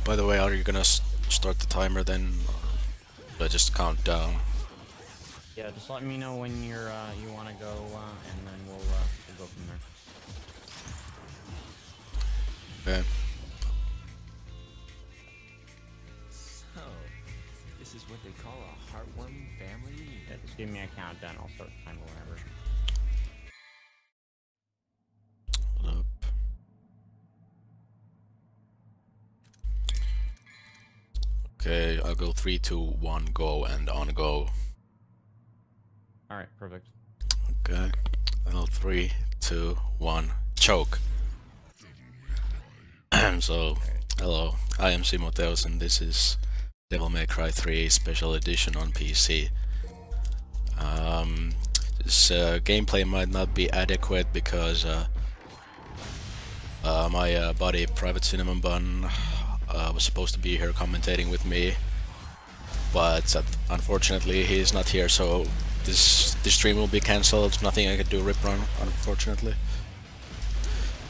By the way, are you gonna start the timer then? Or do I just count down? Yeah, just let me know when you want to go, and then we'll go from there. Okay. So, this is what they call a heartwarming family reunion. Yeah, just give me a countdown. I'll start the timer whenever. Hold up. Okay, I'll go 3, 2, 1, go, and on go. All right, perfect. Okay. Well, 3, 2, 1, choke. So, hello, I am Simoteus, and this is Devil May Cry 3 Special Edition on PC. This gameplay might not be adequate because my buddy Private Cinnamon Bun was supposed to be here commentating with me, but unfortunately he's not here, so this stream will be cancelled. Nothing I can do rip run, unfortunately.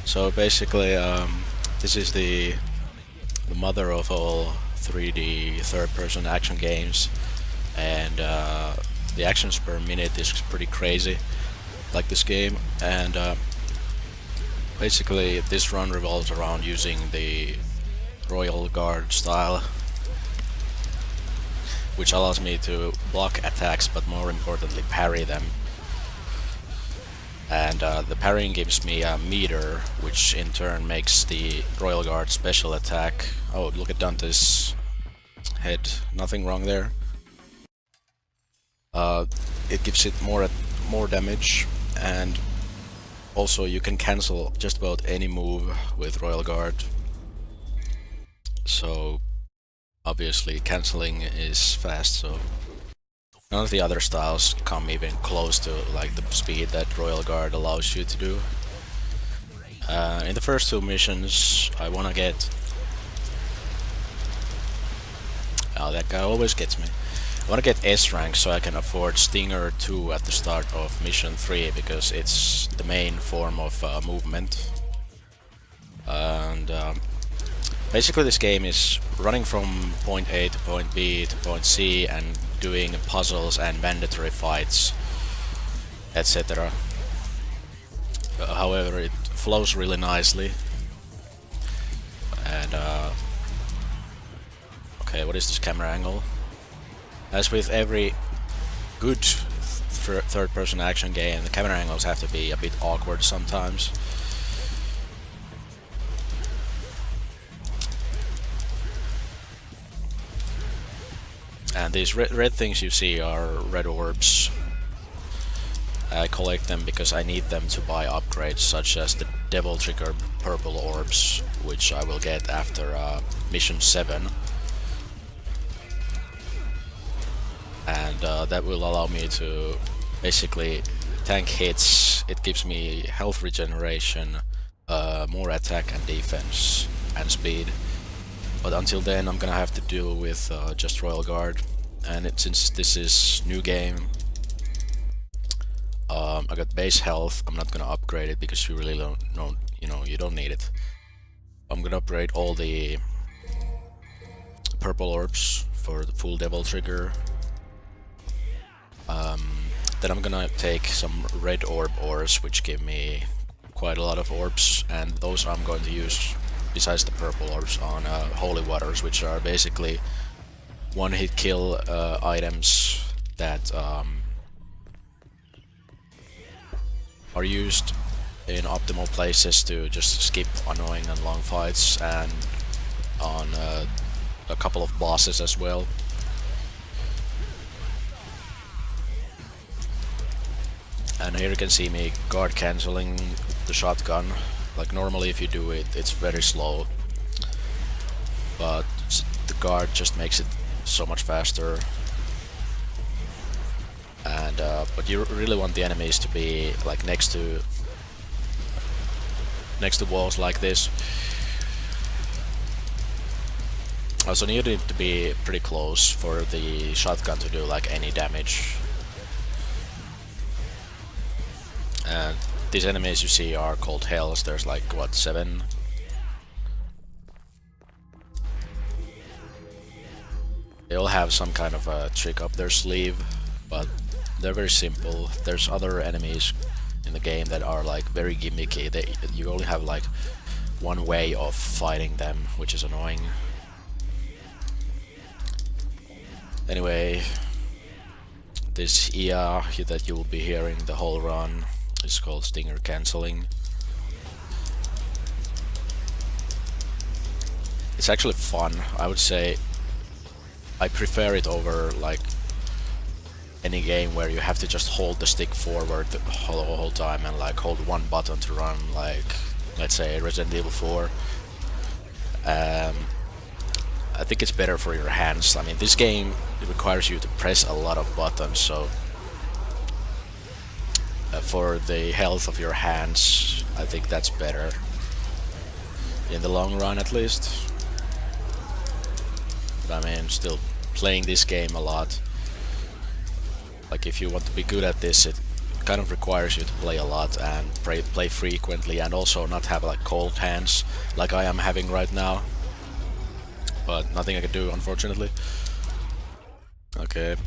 So basically, this is the mother of all 3D third-person action games, and the actions per minute is pretty crazy, like this game. And basically, this run revolves around using the Royal Guard style, which allows me to block attacks, but more importantly, parry them. And the parrying gives me a meter, which in turn makes the Royal Guard special attack. Oh, look at Dante's head. Nothing wrong there. It gives it more damage, and also you can cancel just about any move with Royal Guard. So obviously cancelling is fast, so none of the other styles come even close to like the speed that Royal Guard allows you to do. In the first two missions, I wanna get... Oh, that guy always gets me. I wanna get S rank so I can afford Stinger 2 at the start of mission 3, because it's the main form of movement. And basically this game is running from point A to point B to point C and doing puzzles and mandatory fights, etc. However, it flows really nicely. And okay, what is this camera angle? As with every good third-person action game, the camera angles have to be a bit awkward sometimes. And these red things you see are red orbs. I collect them because I need them to buy upgrades such as the Devil Trigger purple orbs, which I will get after mission 7. And that will allow me to basically tank hits. It gives me health regeneration, more attack and defense, and speed. But until then, I'm gonna have to deal with just Royal Guard. And since this is new game, I got base health. I'm not gonna upgrade it because you really don't you don't need it. I'm gonna upgrade all the purple orbs for the full Devil Trigger. Then I'm gonna take some red orb ores, which give me quite a lot of orbs, and those I'm going to use besides the purple orbs on holy waters, which are basically one-hit kill items that are used in optimal places to just skip annoying and long fights, and on a couple of bosses as well. And here you can see me guard cancelling the shotgun. Like normally if you do it, it's very slow, but the guard just makes it so much faster. And but you really want the enemies to be like next to walls like this. Also, you need to be pretty close for the shotgun to do like any damage. And these enemies you see are called hells. There's like, what, 7? They all have some kind of a trick up their sleeve, but they're very simple. There's other enemies in the game that are like very gimmicky. You only have like one way of fighting them, which is annoying. Anyway, this IA that you will be hearing the whole run is called Stinger Cancelling. It's actually fun. I would say I prefer it over like any game where you have to just hold the stick forward the whole time and like hold one button to run, like let's say Resident Evil 4. I think it's better for your hands. I mean, this game, it requires you to press a lot of buttons, so for the health of your hands, I think that's better in the long run, at least. But I mean, still playing this game a lot. Like, if you want to be good at this, it kind of requires you to play a lot and play frequently, and also not have like cold hands like I am having right now. But nothing I can do, unfortunately. Okay,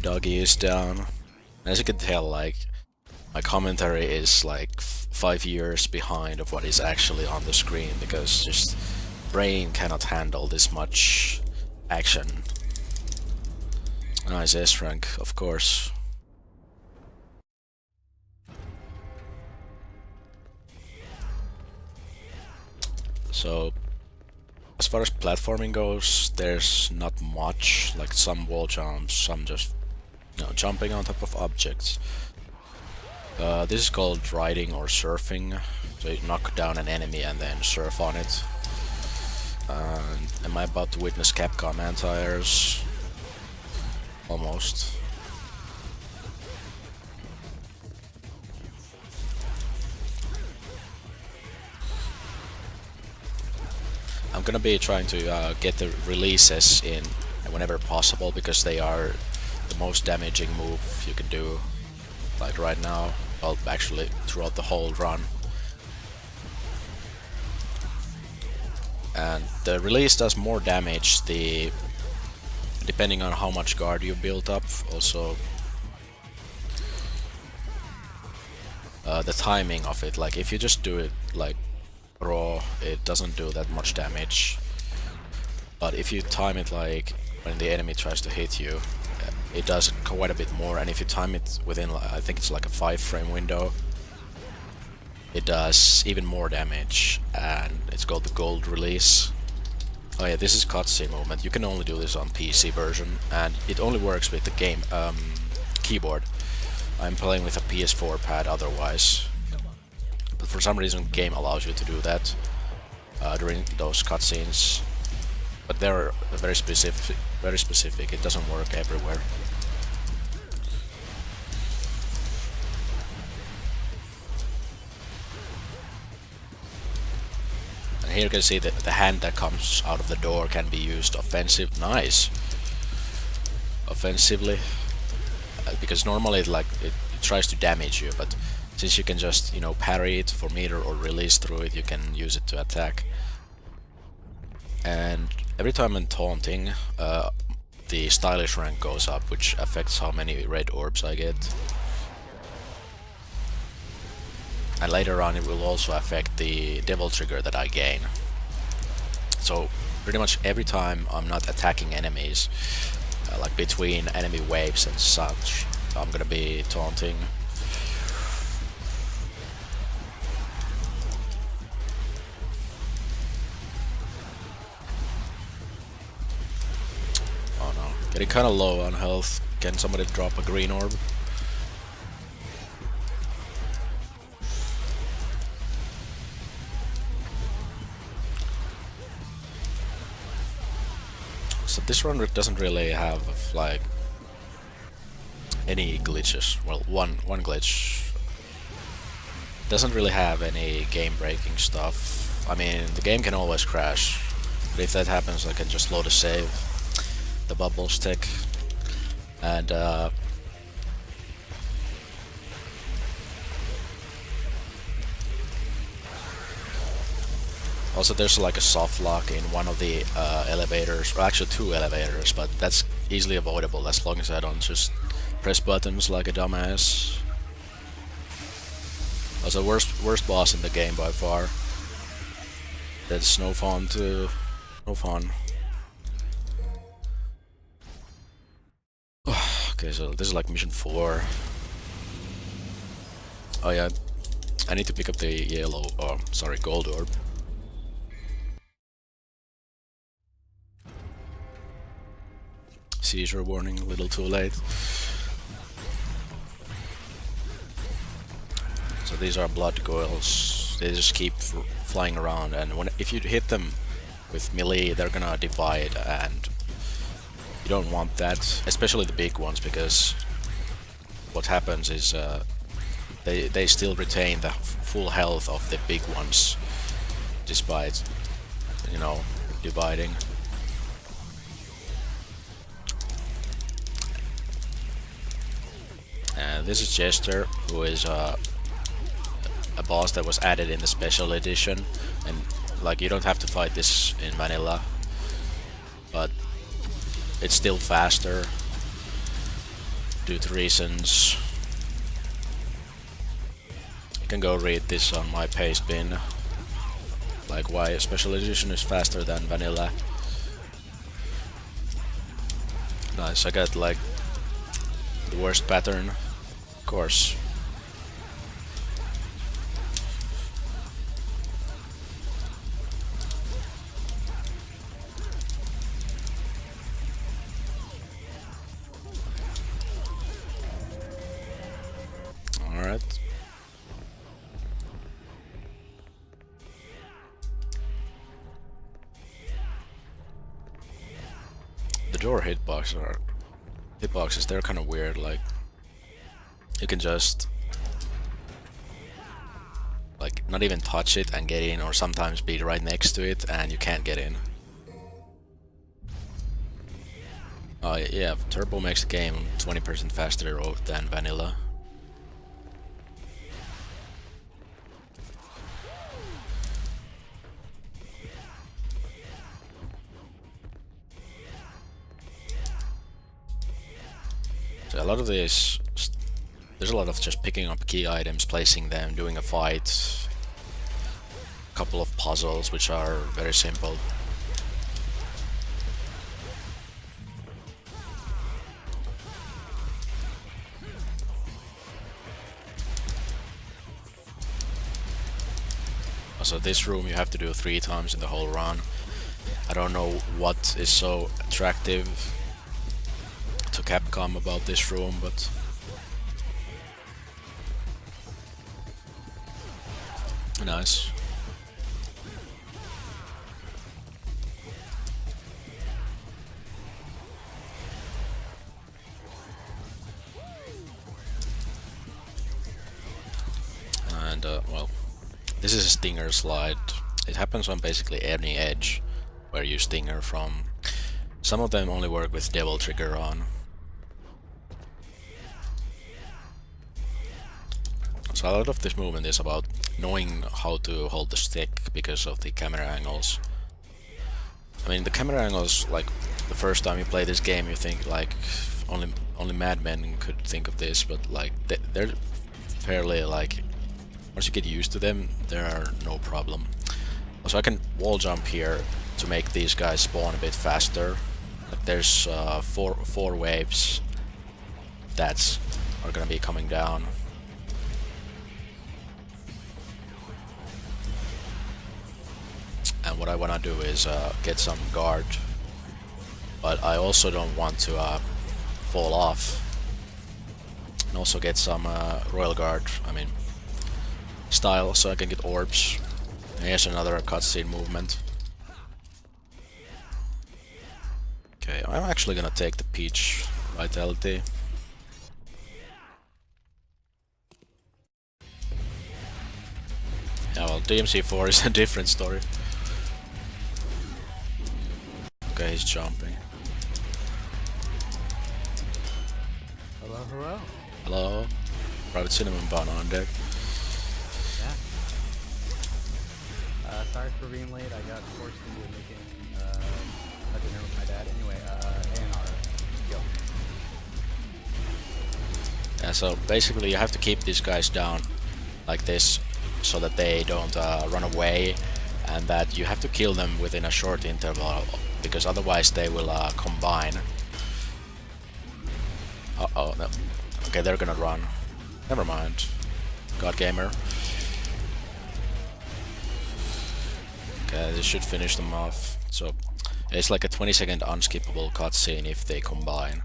doggy is down. As you can tell, like, my commentary is like 5 years behind of what is actually on the screen, because just brain cannot handle this much action. Nice S rank, of course. So, as far as platforming goes, there's not much. Like some wall jumps, some just, you know, jumping on top of objects. This is called riding or surfing. So you knock down an enemy and then surf on it. Am I about to witness Capcom anti-airs? Almost. I'm gonna be trying to get the releases in whenever possible, because they are the most damaging move you can do. Like right now, well, actually throughout the whole run. And the release does more damage depending on how much guard you build up. Also, the timing of it. Like, if you just do it like raw, it doesn't do that much damage. But if you time it like when the enemy tries to hit you, it does quite a bit more. And if you time it within, I think it's like a 5-frame window, it does even more damage. And it's called the gold release. Oh yeah, this is cutscene movement. You can only do this on PC version, and it only works with the game keyboard. I'm playing with a PS4 pad otherwise, but for some reason the game allows you to do that during those cutscenes. But they're very specific. Very specific. It doesn't work everywhere. And here you can see that the hand that comes out of the door can be used offensive. Nice. Offensively, because normally it tries to damage you, but since you can just, you know, parry it for meter or release through it, you can use it to attack. And every time I'm taunting, the stylish rank goes up, which affects how many red orbs I get. And later on it will also affect the devil trigger that I gain. So pretty much every time I'm not attacking enemies, like between enemy waves and such, I'm gonna be taunting. Oh no, getting kinda low on health. Can somebody drop a green orb? So this run doesn't really have like any glitches. Well, one glitch. Doesn't really have any game-breaking stuff. I mean, the game can always crash, but if that happens, I can just load a save, the bubble stick, and oh Also, there's like a soft lock in one of the elevators, or actually two elevators, but that's easily avoidable as long as I don't just press buttons like a dumbass. Also, worst boss in the game by far. That's no fun too. No fun. Okay, so this is like mission 4. Oh yeah, I need to pick up the yellow, oh sorry, gold orb. Seizure warning, a little too late. So these are blood goils. They just keep flying around, and if you hit them with melee, they're gonna divide, and you don't want that, especially the big ones, because what happens is they still retain the full health of the big ones, despite, you know, dividing. And this is Jester, who is a boss that was added in the special edition, and like you don't have to fight this in vanilla, but it's still faster due to reasons. You can go read this on my paste bin, like why a special edition is faster than vanilla. Nice, I got like the worst pattern, of course. Alright. The door hitboxes, they're kind of weird, like you can just like not even touch it and get in, or sometimes be right next to it and you can't get in. Yeah, Turbo makes the game 20% faster than vanilla. So a lot of this, there's a lot of just picking up key items, placing them, doing a fight, a couple of puzzles which are very simple. So this room you have to do 3 times in the whole run. I don't know what is so attractive to Capcom about this room, but nice. And well, this is a stinger slide. It happens on basically any edge where you stinger from. Some of them only work with Devil Trigger on. So a lot of this movement is about knowing how to hold the stick because of the camera angles. I mean, the camera angles, like the first time you play this game, you think like only madmen could think of this, but like they're fairly like, once you get used to them, there are no problem. Also, I can wall jump here to make these guys spawn a bit faster. Like there's four waves that are gonna be coming down. And what I wanna do is get some guard, but I also don't want to fall off. And also get some royal guard, I mean style, so I can get orbs. And here's another cutscene movement. Okay, I'm actually gonna take the peach vitality. Yeah, well, DMC4 is a different story. Okay, he's jumping. Hello, hello. Hello. Private Cinnamon Bun on deck. Yeah. sorry for being late. I got forced into making a dinner with my dad. Anyway, A&R. Go. Yeah, so basically you have to keep these guys down like this so that they don't run away, and that you have to kill them within a short interval, because otherwise they will combine. Uh-oh, no. Okay, they're gonna run. Never mind. God Gamer. Okay, this should finish them off. So, it's like a 20-second unskippable cutscene if they combine.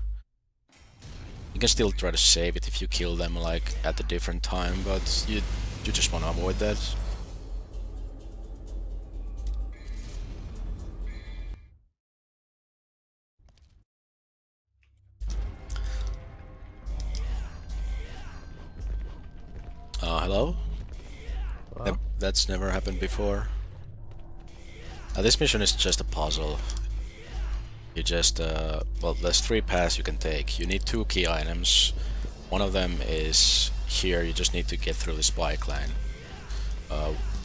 You can still try to save it if you kill them like at a different time, but you just want to avoid that. Hello? Hello? That's never happened before. This mission is just a puzzle. You just, well, there's 3 paths you can take. You need 2 key items. One of them is here, you just need to get through the spike line.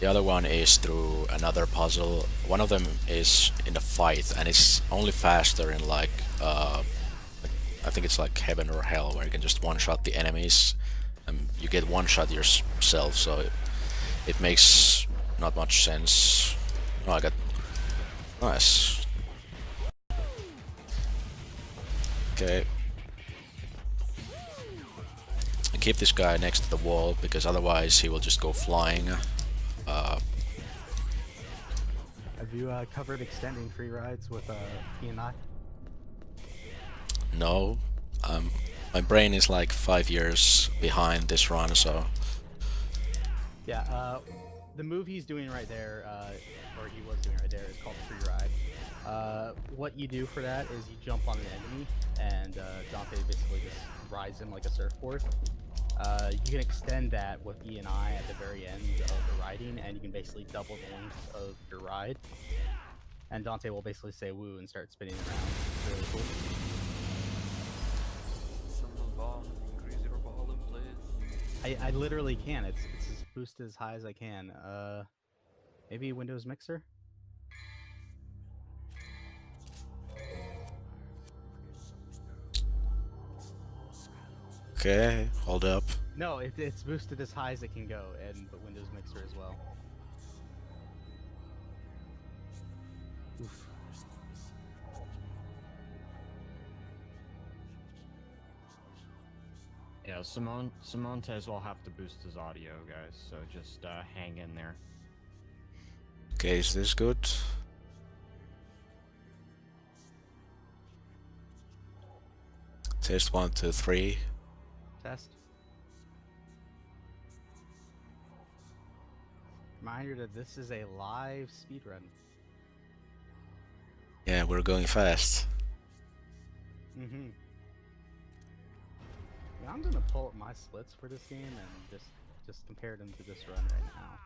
The other one is through another puzzle. One of them is in a fight, and it's only faster in like, I think it's like heaven or hell, where you can just one-shot the enemies, and you get one-shot yourself, so it makes not much sense. Oh, I got... Nice. Okay. And keep this guy next to the wall, because otherwise he will just go flying. Have you covered extending free rides with E&I? No. My brain is like 5 years behind this run, so... Yeah, the move he's doing right there, or he was doing right there, is called free ride. What you do for that is you jump on an enemy, and Dante basically just rides him like a surfboard. You can extend that with E and I at the very end of the riding, and you can basically double the length of your ride. And Dante will basically say woo and start spinning around. It's really cool. I literally can. It's as boosted as high as I can. Maybe Windows Mixer? Okay, hold up. No, it's boosted as high as it can go, but Windows Mixer as well. Oof. Yeah, Simoteus will have to boost his audio, guys, so just hang in there. Okay, is this good? Test 1, 2, 3. Test. Reminder that this is a live speedrun. Yeah, we're going fast. Mm-hmm. Yeah, I'm gonna pull up my splits for this game and just compare them to this run right now.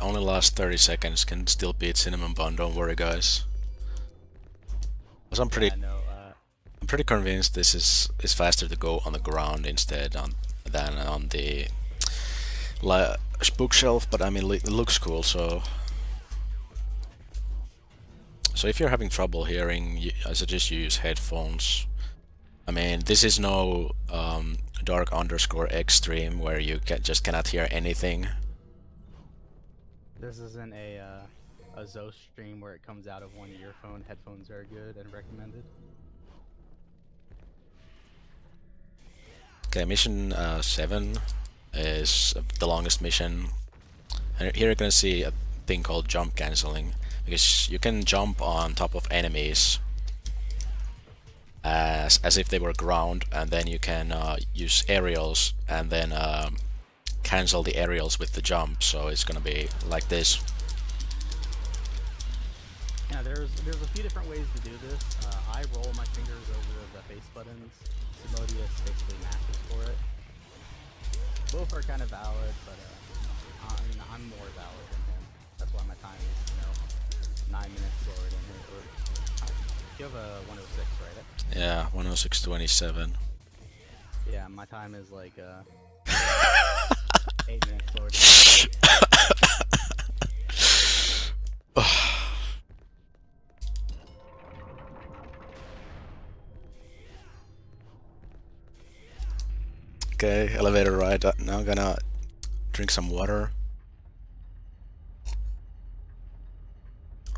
Only last 30 seconds, can still beat Cinnamon Bun, don't worry guys. Because I'm pretty... Yeah, no, I'm pretty convinced this is faster to go on the ground instead than on the bookshelf, but I mean it looks cool, so if you're having trouble hearing, I suggest you use headphones. I mean, this is no dark_x extreme where you just cannot hear anything. this isn't a Zoe stream where it comes out of one earphone. Headphones are good and recommended. Okay, mission 7 is the longest mission, and here you're gonna see a thing called jump cancelling, because you can jump on top of enemies as if they were ground, and then you can use aerials and then cancel the aerials with the jump, so it's gonna be like this. Yeah, there's a few different ways to do this. I roll my fingers over the face buttons. Simoteus basically matches for it. Both are kind of valid, but I mean, I'm more valid than him. That's why my time is, 9 minutes slower than him. You have a 106, right? Yeah, 106.27. Yeah, my time is like 8 minutes slower than him. Okay, elevator ride. Now I'm gonna drink some water.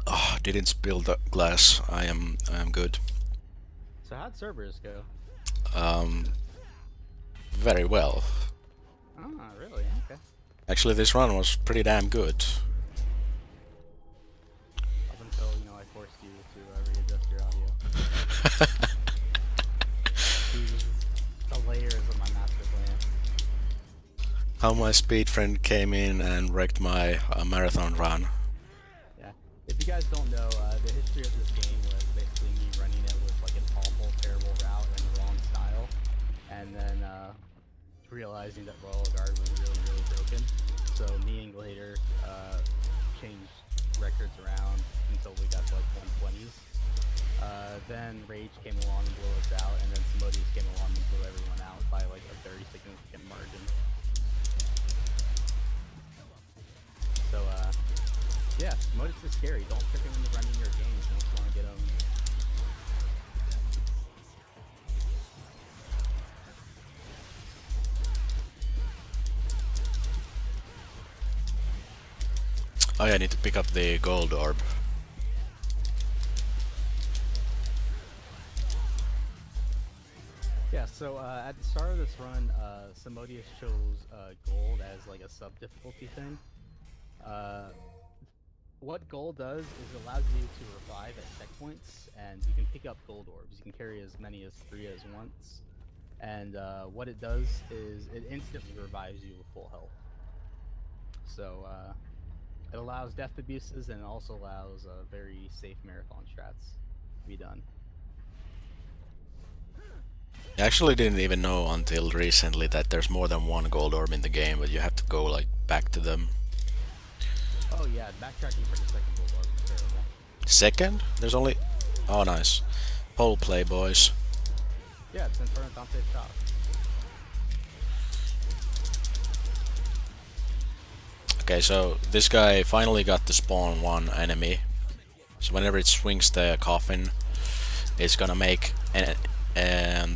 Oh, didn't spill the glass. I am good. So how'd Cerberus go? Very well. Ah, really? Okay. Actually, this run was pretty damn good. Up until, you know, I forced you to readjust your audio. See, this is the layers of my master plan. How my speed friend came in and wrecked my marathon run. Yeah. If you guys don't know, the history of this game was basically me running it with like an awful, terrible route and the wrong style, and then realizing that Royal Guard was really, really broken. So me and Glader changed records around until we got to like 120s. Then Rage came along and blew us out, and then Simoteus came along and blew everyone out by like a very significant margin. So yeah, Simoteus is scary. Don't pick him into running your games unless you want to get him. Oh yeah, I need to pick up the gold orb. Yeah, so at the start of this run, Simoteus chose gold as like a sub-difficulty thing. What gold does is it allows you to revive at checkpoints, and you can pick up gold orbs. You can carry as many as 3 as once. And what it does is it instantly revives you with full health. So it allows death abuses, and it also allows very safe marathon strats to be done. I actually didn't even know until recently that there's more than one gold orb in the game, but you have to go like back to them. Oh yeah, backtracking for the second gold orb is terrible. Second? There's only... Oh, nice. Pole play, boys. Yeah, it's in front of Dante's shop. Okay, so this guy finally got to spawn one enemy. So whenever it swings the coffin, it's gonna make an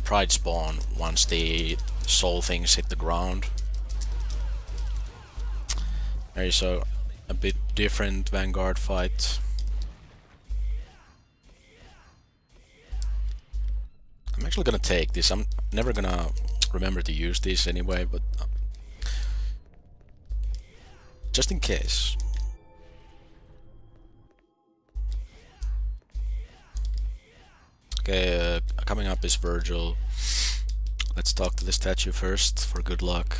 pride spawn once the soul things hit the ground. There is a bit different Vanguard fight. I'm actually gonna take this. I'm never gonna remember to use this anyway, but just in case. Okay, coming up is Virgil. Let's talk to the statue first for good luck.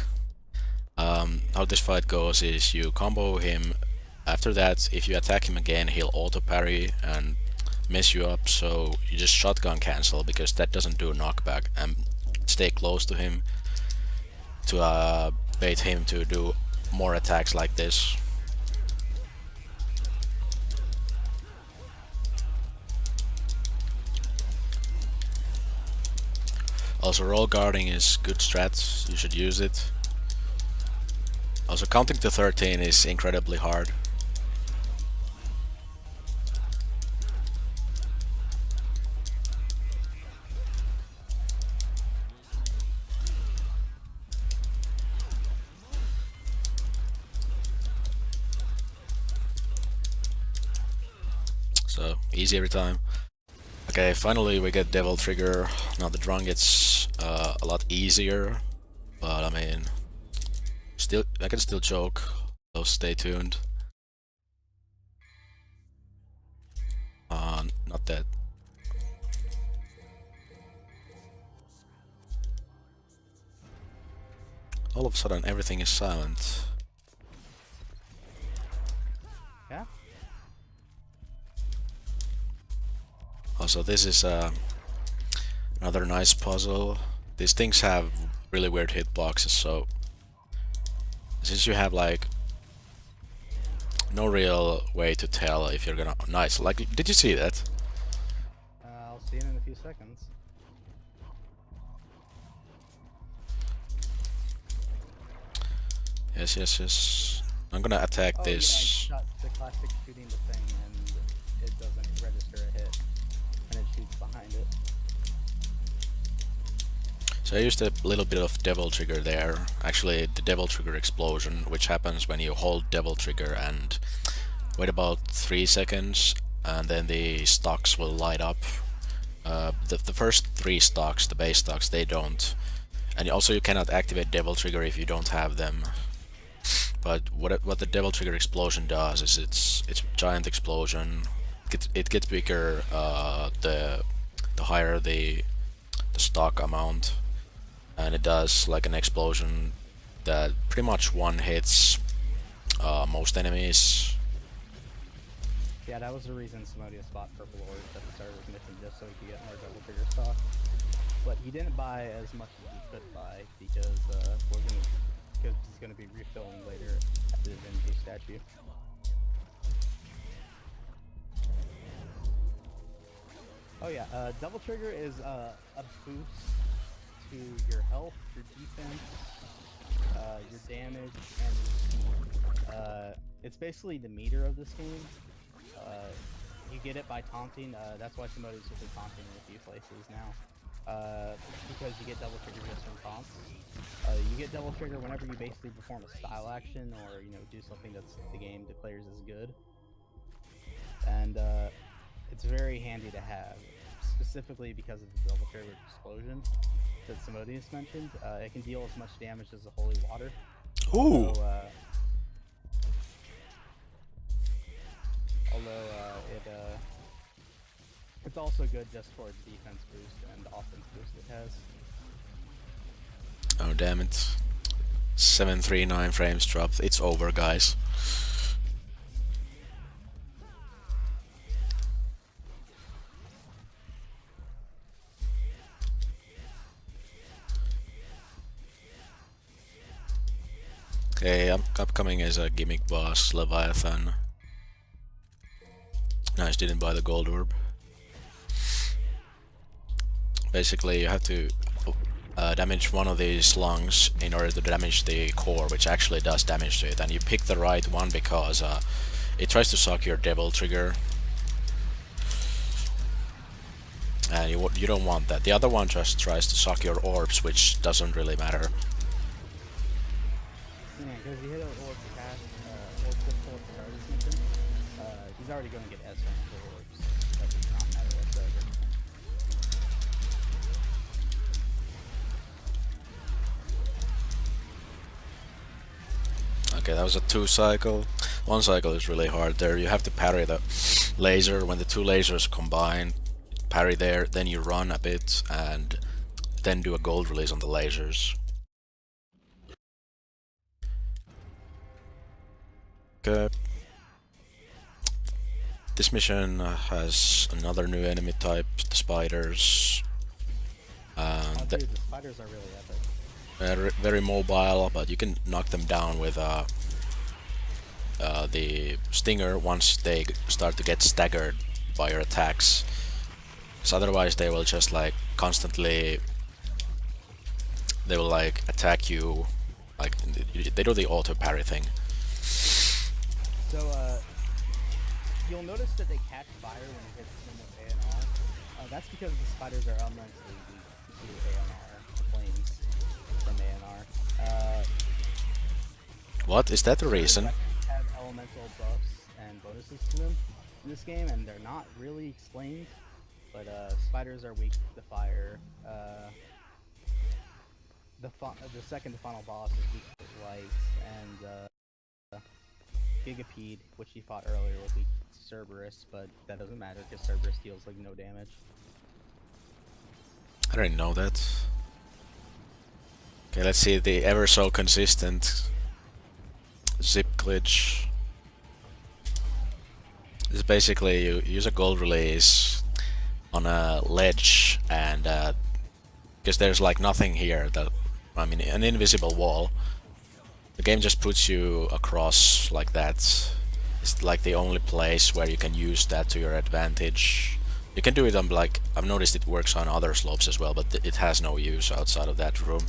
How this fight goes is you combo him. After that, if you attack him again, he'll auto parry and mess you up, so you just shotgun cancel because that doesn't do knockback, and stay close to him to bait him to do more attacks like this. Also, roll guarding is good strats, you should use it. Also, counting to 13 is incredibly hard. So, easy every time. Okay, finally we get Devil Trigger. Now the run gets a lot easier, but I mean, I can still choke, so stay tuned. Not that. All of a sudden everything is silent. Yeah? Also, this is another nice puzzle. These things have really weird hitboxes, so since you have like no real way to tell if you're gonna... Nice, like, did you see that? I'll see it in a few seconds. Yes, yes, yes. I'm gonna attack Oh, this. yeah, I shot the classic shooting the thing and it doesn't register a hit. And it shoots behind it. So I used a little bit of Devil Trigger there. Actually, the Devil Trigger explosion, which happens when you hold Devil Trigger and wait about 3 seconds, and then the stocks will light up. The first 3 stocks, the base stocks, they don't. And also you cannot activate Devil Trigger if you don't have them. But what the Devil Trigger explosion does is it's a giant explosion. It gets bigger the higher the stock amount, and it does like an explosion that pretty much one hits most enemies. Yeah, that was the reason Simoteus bought Purple Orbs at the start of his mission, just so he could get more Devil Trigger stock. But he didn't buy as much as he could buy because he's gonna be refilling later after the Divinity statue. Oh yeah, Devil Trigger is a boost to your health, your defense, your damage, and your speed. It's basically the meter of this game. You get it by taunting. That's why Simoteus will be taunting in a few places now. Because you get Devil Trigger just from taunts. You get Devil Trigger whenever you basically perform a style action or do something that's the game declares as good. And it's very handy to have, specifically because of the Devil Trigger explosion that Simoteus mentioned. It can deal as much damage as the Holy Water. Ooh! Although it's also good just for its defense boost and offense boost it has. Oh damn it. 739 frames dropped. It's over, guys. Okay, upcoming is a gimmick boss, Leviathan. Nice, didn't buy the gold orb. Basically, you have to damage one of these lungs in order to damage the core, which actually does damage to it. And you pick the right one because it tries to suck your Devil Trigger. And you don't want that. The other one just tries to suck your orbs, which doesn't really matter. Yeah, because he hit an orb cast, orb crystal at the start of this mission. He's already going to get S rank for orbs. That does not matter whatsoever. Okay, that was a 2 cycle. 1 cycle is really hard there. You have to parry the laser. When the 2 lasers combine, parry there, then you run a bit, and then do a gold release on the lasers. Okay. This mission has another new enemy type, the spiders. Dude, the spiders are really epic. Very mobile, but you can knock them down with the stinger once they start to get staggered by your attacks. So otherwise they will just like constantly, they will like attack you, like they do the auto parry thing. So you'll notice that they catch fire when it hits them with ANR. That's because the spiders are immensely weak to ANR, the flames from ANR. What? Is that the reason? Have elemental buffs and bonuses to them in this game, and they're not really explained. But spiders are weak to fire. The second to final boss is weak to light, and Gigapede, which he fought earlier, will be Cerberus, but that doesn't matter because Cerberus deals like no damage. I didn't know that. Okay, let's see the ever so consistent zip glitch. This is basically you use a gold release on a ledge, and because there's like nothing here, that I mean an invisible wall. The game just puts you across like that. It's like the only place where you can use that to your advantage. You can do it on like, I've noticed it works on other slopes as well, but it has no use outside of that room.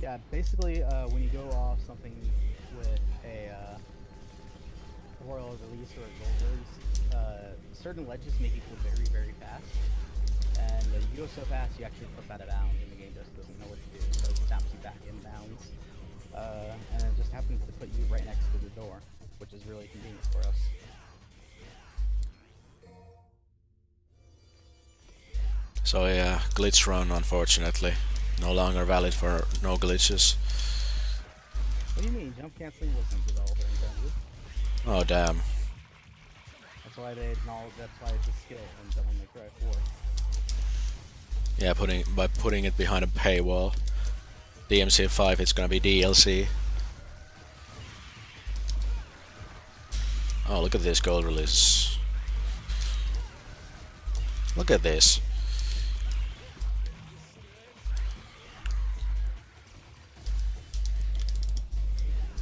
Yeah, basically when you go off something with a royal release or a gold release, certain ledges make you go very, very fast. And you go so fast you actually flip out of bounds and the game just doesn't know what So yeah, glitch run unfortunately. No longer valid for no glitches. What do you mean? Jump canceling wasn't developer intended. Oh damn. That's why they acknowledge. That's why it's a skill in Devil May Cry 4. Yeah, by putting it behind a paywall. DMC5, it's gonna be DLC. Oh, look at this gold release. Look at this.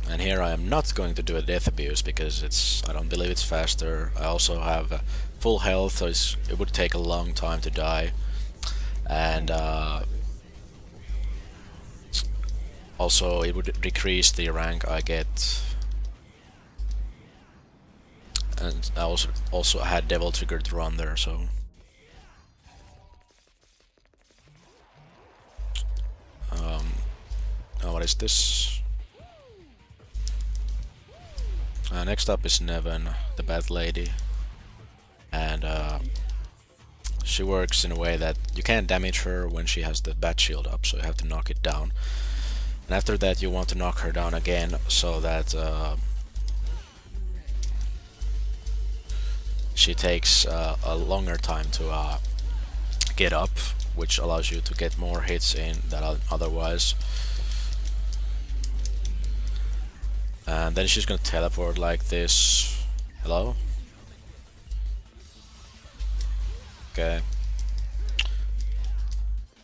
And here I am not going to do a death abuse because I don't believe it's faster. I also have full health, so it would take a long time to die. And also it would decrease the rank I get. And I also had Devil Trigger to run there, so. Oh, what is this? Next up is Neven, the Bat Lady. And she works in a way that you can't damage her when she has the Bat Shield up, so you have to knock it down. And after that you want to knock her down again, so that she takes a longer time to get up, which allows you to get more hits in than otherwise. And then she's gonna teleport like this. Hello? Okay.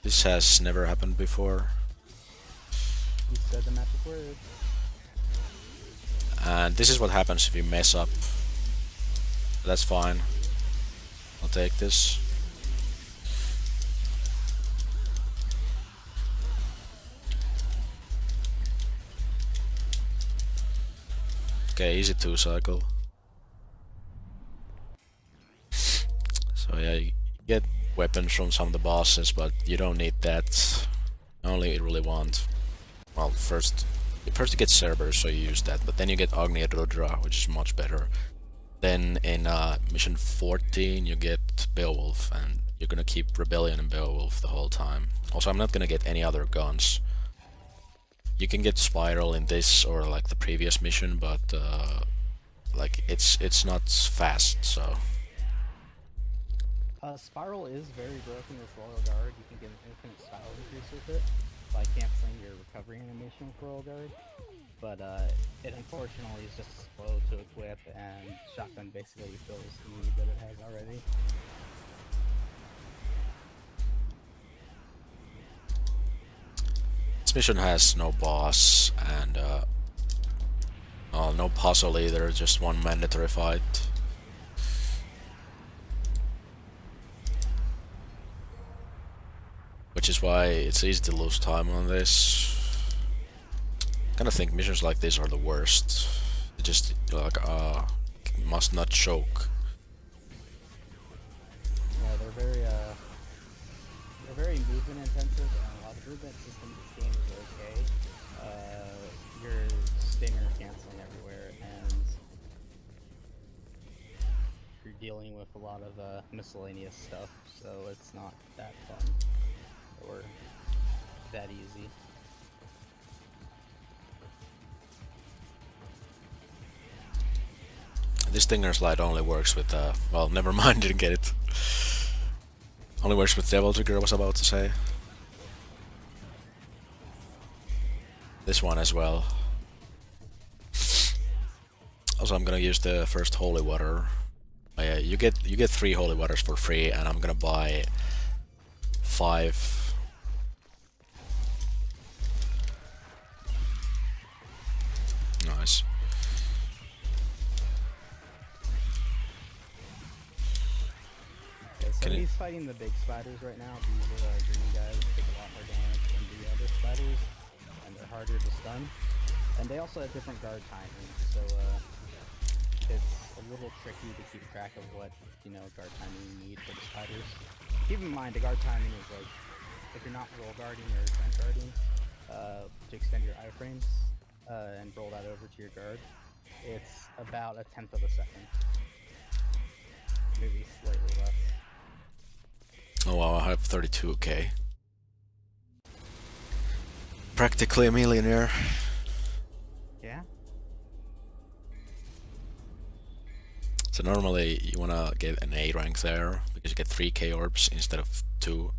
This has never happened before. You said the magic word. And this is what happens if you mess up. That's fine. I'll take this. Okay, easy 2-cycle. So yeah, you get weapons from some of the bosses, but you don't need that. Only you really want. Well, first you get Cerberus, so you use that, but then you get Agni Rudra, which is much better. Then in mission 14 you get Beowulf, and you're gonna keep Rebellion and Beowulf the whole time. Also, I'm not gonna get any other guns. You can get Spiral in this or like the previous mission, but like it's not fast, so. Spiral is very broken with Royal Guard. You can get an infinite style increase with it by canceling your recovery animation with Royal Guard. But it unfortunately is just slow to equip, and Shotgun basically fills the need that it has already. This mission has no boss and no puzzle either, just one mandatory fight. Which is why it's easy to lose time on this. I kinda think missions like this are the worst. You just like must not choke. Yeah, they're very movement intensive, and while the movement system in this game is okay, you're stinger canceling everywhere, and you're dealing with a lot of miscellaneous stuff, so it's not that fun or that easy. This Stinger slide only works with well, never mind, didn't get it. Only works with Devil Trigger, I was about to say. This one as well. Also, I'm gonna use the first holy water. Yeah, you get 3 holy waters for free, and I'm gonna buy 5. Nice. Okay, so Can he's fighting the big spiders right now. These green guys take a lot more damage than the other spiders, and they're harder to stun. And they also have different guard timing, so it's a little tricky to keep track of what, guard timing you need for the spiders. Keep in mind, the guard timing is like, if you're not roll guarding or trench guarding, to extend your iframes and roll that over to your guard, it's about 1/10 of a second. Maybe slightly less. Oh wow, I have 32k. Practically a millionaire. Yeah. So normally you wanna get an A rank there because you get 3k orbs instead of 2.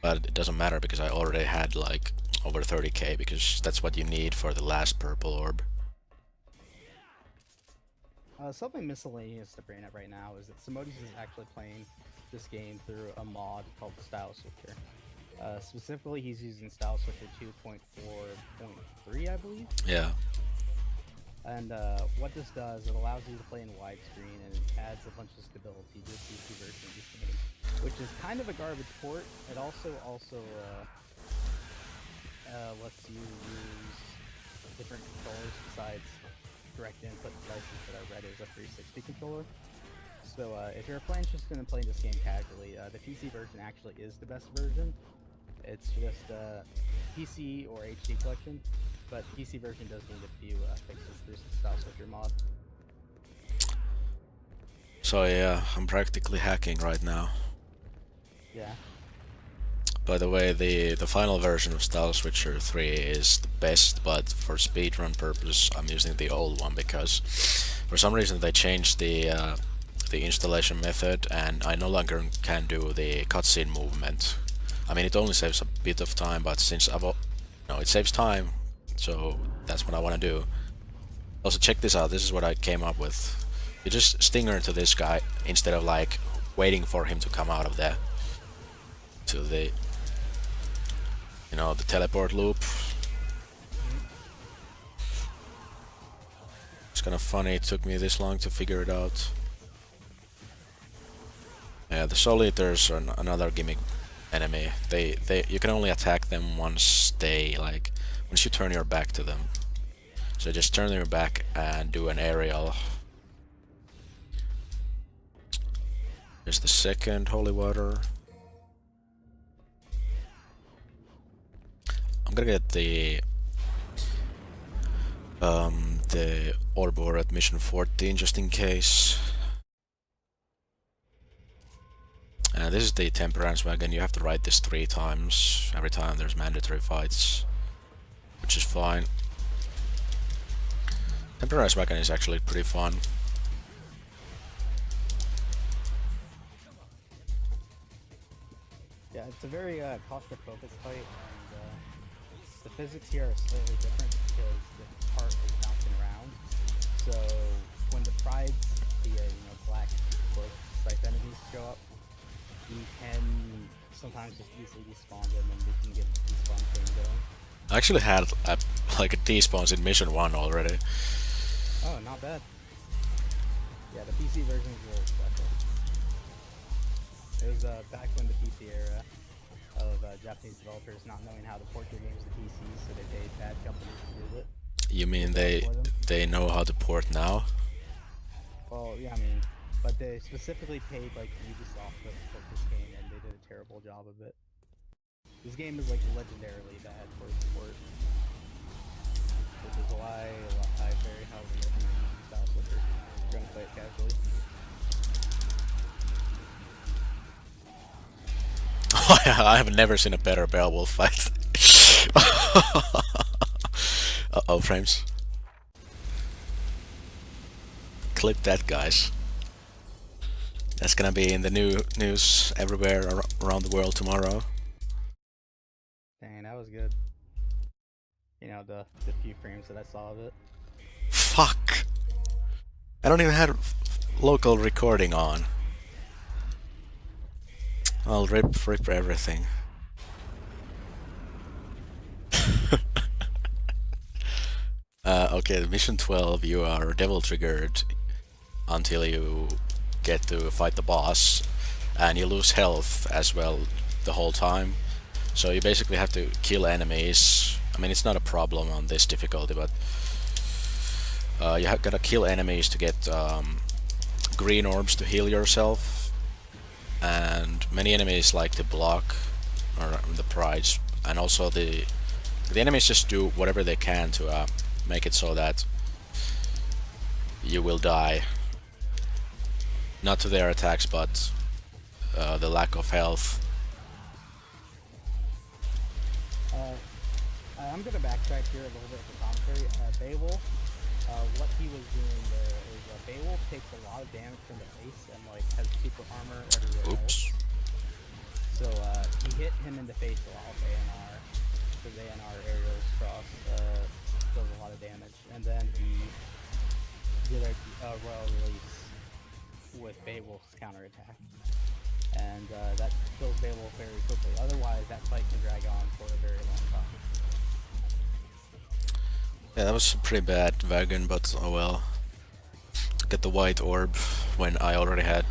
But it doesn't matter because I already had like over 30k because that's what you need for the last purple orb. Something miscellaneous to bring up right now is that Simoteus is actually playing this game through a mod called Style Switcher. Specifically, he's using Style Switcher 2.4.3, I believe. Yeah. And what this does, it allows you to play in widescreen and it adds a bunch of stability to the PC version of this game, which is kind of a garbage port. It also lets you use different controllers besides direct input devices that I read is a 360 controller. So if you're interested in playing this game casually, the PC version actually is the best version. It's just PC or HD collection, but PC version does need a few fixes through some Style Switcher mod. So yeah, I'm practically hacking right now. Yeah. By the way, the final version of Style Switcher 3 is the best, but for speedrun purpose I'm using the old one because for some reason they changed the installation method and I no longer can do the cutscene movement. I mean, it only saves a bit of time, but since it saves time, so that's what I want to do. Also, check this out. This is what I came up with. You just stinger into this guy instead of like waiting for him to come out of the the teleport loop. It's kind of funny it took me this long to figure it out. Yeah, the Soul Eaters are another gimmick enemy. You can only attack them once you turn your back to them. So just turn your back and do an aerial. Here's the second holy water. I'm gonna get the orb ore at mission 14 just in case. This is the Temperance Wagon. You have to ride this 3 times every time there's mandatory fights, which is fine. Temperance Wagon is actually pretty fun. Yeah, it's a very cluster-focused fight, and the physics here are slightly different because the cart is bouncing around. So when the prides, the black cloak-type enemies show up, you can sometimes just easily despawn them and they can get the despawn thing going. I actually had a despawns in mission 1 already. Oh, not bad. Yeah, the PC version is a little special. It was back when the PC era of Japanese developers not knowing how to port their games to PCs, so they paid bad companies to do it. You mean they know how to port now? Well, yeah, I mean, but they specifically paid like Ubisoft to port this game, and they did a terrible job of it. This game is like legendarily bad for support, which is why I very highly recommend using Style Switcher if you're gonna play it casually. I have never seen a better Beowulf fight. Uh-oh, frames. Clip that, guys. That's gonna be in the news everywhere around the world tomorrow. Dang, that was good. You know, the few frames that I saw of it. Fuck! I don't even have local recording on. I'll rip everything. Okay, mission 12, you are devil triggered until you get to fight the boss, and you lose health as well the whole time. So you basically have to kill enemies. I mean, it's not a problem on this difficulty, but you gotta kill enemies to get green orbs to heal yourself. And many enemies like to block or the prides, and also the enemies just do whatever they can to make it so that you will die. Not to their attacks, but the lack of health. I'm gonna backtrack here a little bit for commentary. Beowulf, what he was doing there is Beowulf takes a lot of damage from the face and like has super armor everywhere Oops. else. So he hit him in the face a lot with ANR, because ANR aerials cross does a lot of damage, and then he did a royal release with Beowulf's counterattack, and that kills Beowulf very quickly. Otherwise, that fight can drag on for a very long time. Yeah, that was a pretty bad wagon, but oh well. Get the white orb when I already had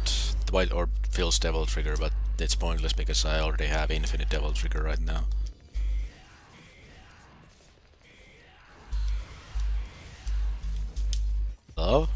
the white orb feels devil trigger, but it's pointless because I already have infinite devil trigger right now. Hello?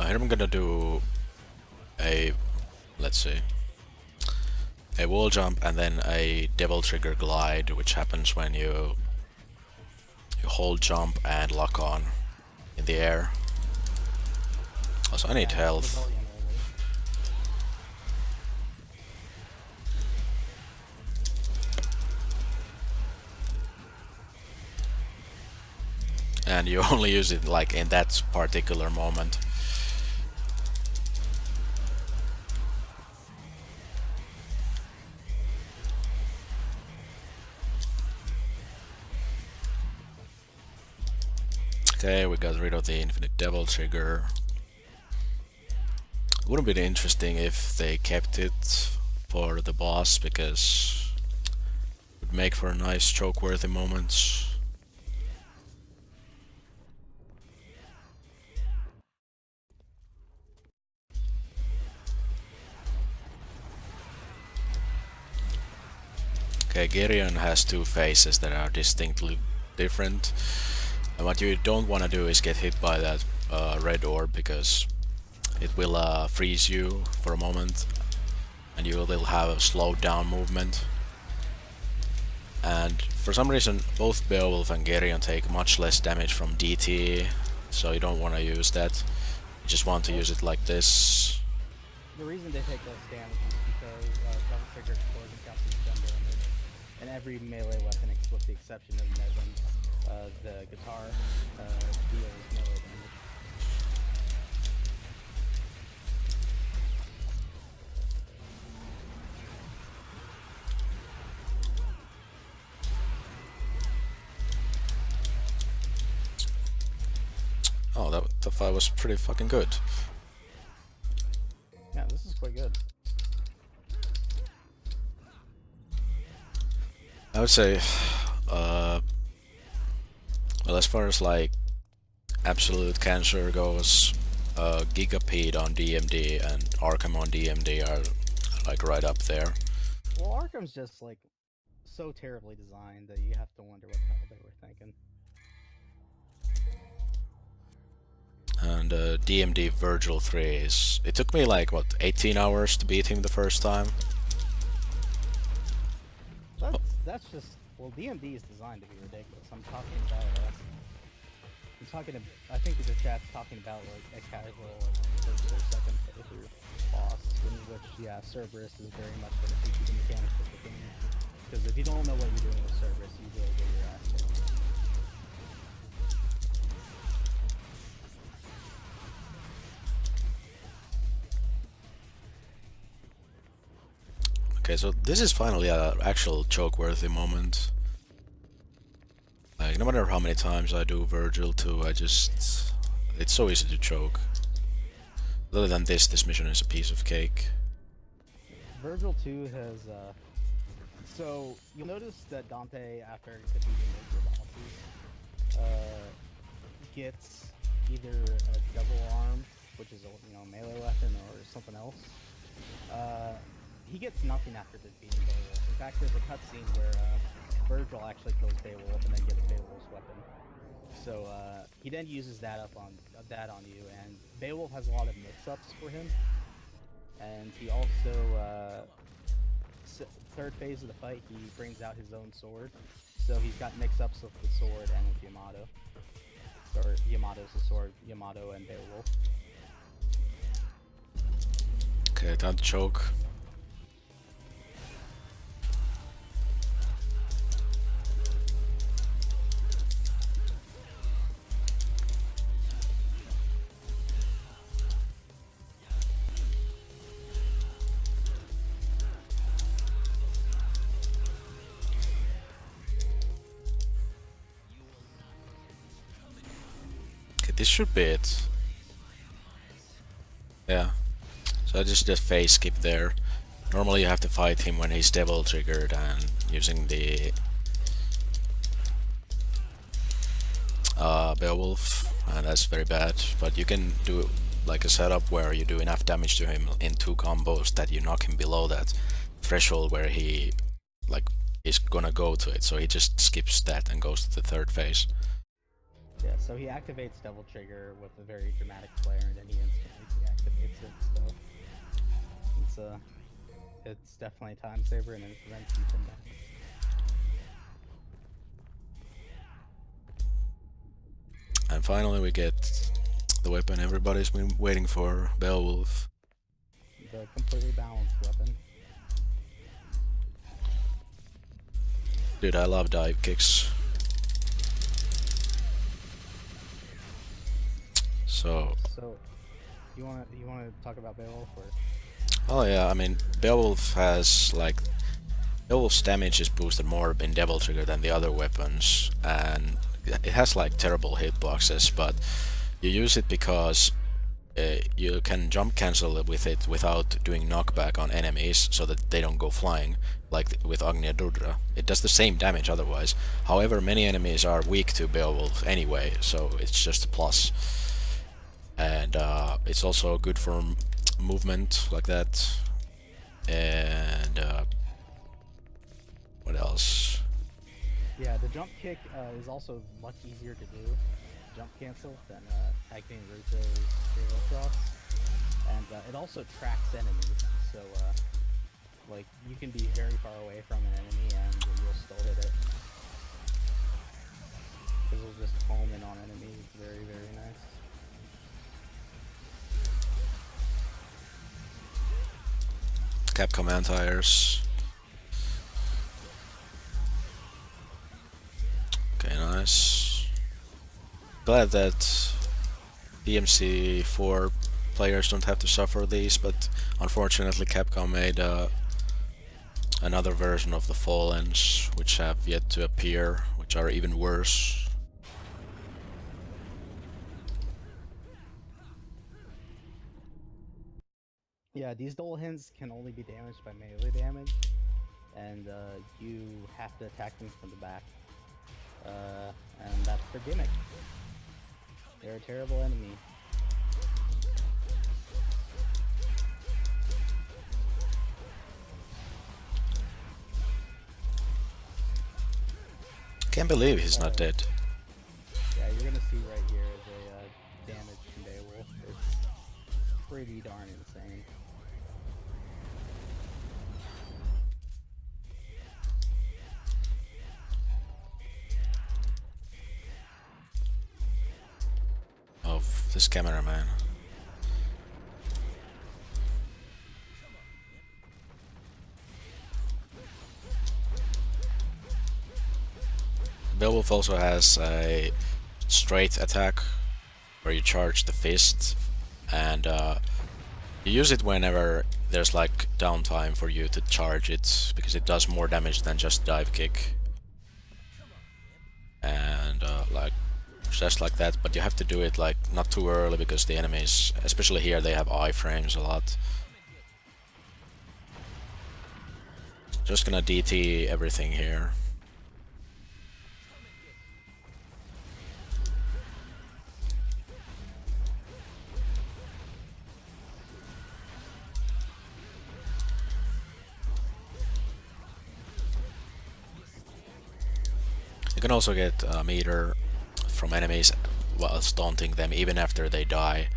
I'm gonna do a, let's see, a wall jump and then a devil trigger glide, which happens when you hold jump and lock on in the air. Also, I need health. Rebellion only. And you only use it like in that particular moment. Okay, we got rid of the infinite devil trigger. Wouldn't be interesting if they kept it for the boss, because it would make for a nice choke-worthy moments. Okay, Gerion has two faces that are distinctly different. And what you don't want to do is get hit by that red orb, because it will freeze you for a moment and you will have a slowed down movement. And for some reason both Beowulf and Gerion take much less damage from DT, so you don't want to use that. You just want to use it like this. The reason they take less damage is because double trigger explosion counts as stun damage, and every melee weapon, with the exception of Nevin, the guitar deals melee damage. Oh, that fight was pretty fucking good. Yeah, this is quite good. I would say, well, as far as like absolute cancer goes, Gigapede on DMD and Arkham on DMD are like right up there. Well, Arkham's just like so terribly designed that you have to wonder what the hell they were thinking. And DMD Virgil 3 is... It took me like, what, 18 hours to beat him the first time? That's just... Well, DMD is designed to be ridiculous. I'm talking about... I think the chat's talking about like a casual first or second playthrough boss, in which, yeah, Cerberus is very much going to teach you the mechanics of the game. Because if you don't know what you're doing with Cerberus, you will get your ass kicked. Okay, so this is finally an actual choke-worthy moment. Like, no matter how many times I do Virgil 2, it's so easy to choke. Other than this mission is a piece of cake. Virgil 2 has So you'll notice that Dante, after defeating major bosses, gets either a double arm, which is a melee weapon, or something else. He gets nothing after defeating Beowulf. In fact, there's a cutscene where Virgil actually kills Beowulf and then gets Beowulf's weapon. So he then uses that on you, and Beowulf has a lot of mix-ups for him. And he also third phase of the fight, he brings out his own sword. So he's got mix-ups with the sword and with Yamato. Or Yamato's the sword, Yamato and Beowulf. Okay, time to choke. This should be it. Yeah. So I just phase skip there. Normally you have to fight him when he's devil triggered and using the Beowulf, and that's very bad. But you can do like a setup where you do enough damage to him in 2 combos that you knock him below that threshold where he like is gonna go to it. So he just skips that and goes to the 3rd phase. Yeah, so he activates Devil Trigger with a very dramatic flare, and then he instantly deactivates it. So it's definitely a time saver, and it prevents you from that. And finally we get the weapon everybody's been waiting for, Beowulf. The completely balanced weapon. Dude, I love dive kicks. So you want to talk about Beowulf, or? Oh yeah, I mean Beowulf has like Beowulf's damage is boosted more in Devil Trigger than the other weapons, and it has like terrible hitboxes, but you use it because you can jump cancel with it without doing knockback on enemies so that they don't go flying, like with Agnya Durdra. It does the same damage otherwise. However, many enemies are weak to Beowulf anyway, so it's just a plus. And it's also good for movement like that. And what else? Yeah, the jump kick is also much easier to do, jump cancel, than acting Ruto's Hero Cross. And it also tracks enemies, so like you can be very far away from an enemy and you'll still hit it. Because it'll just home in on enemies. It's very, very nice. Capcom anti-airs. Okay, nice. Glad that DMC4 players don't have to suffer these, but unfortunately Capcom made another version of the Fallens, which have yet to appear, which are even worse. Yeah, these dual hints can only be damaged by melee damage, and you have to attack them from the back. And that's their gimmick. They're a terrible enemy. Can't believe he's not dead. Yeah, you're gonna see right here the damage from Beowulf. It's pretty darn insane. Oh, this cameraman. Beowulf also has a straight attack where you charge the fist, and you use it whenever there's like downtime for you to charge it, because it does more damage than just dive kick. And like just like that, but you have to do it like not too early, because the enemies, especially here, they have iframes a lot. Just gonna DT everything here. You can also get a meter from enemies whilst daunting them even after they die.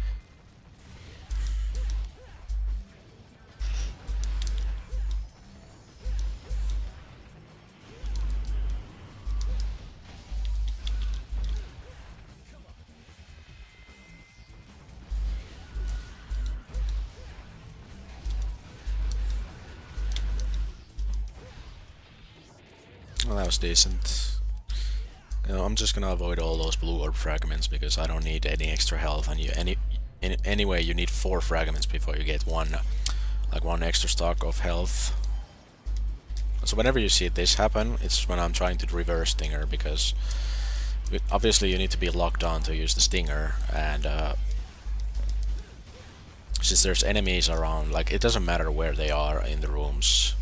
Well, that was decent. You know, I'm just gonna avoid all those blue orb fragments because I don't need any extra health, and anyway you need 4 fragments before you get one extra stock of health. So whenever you see this happen, it's when I'm trying to reverse Stinger, because obviously you need to be locked on to use the Stinger, and since there's enemies around, like, it doesn't matter where they are in the rooms,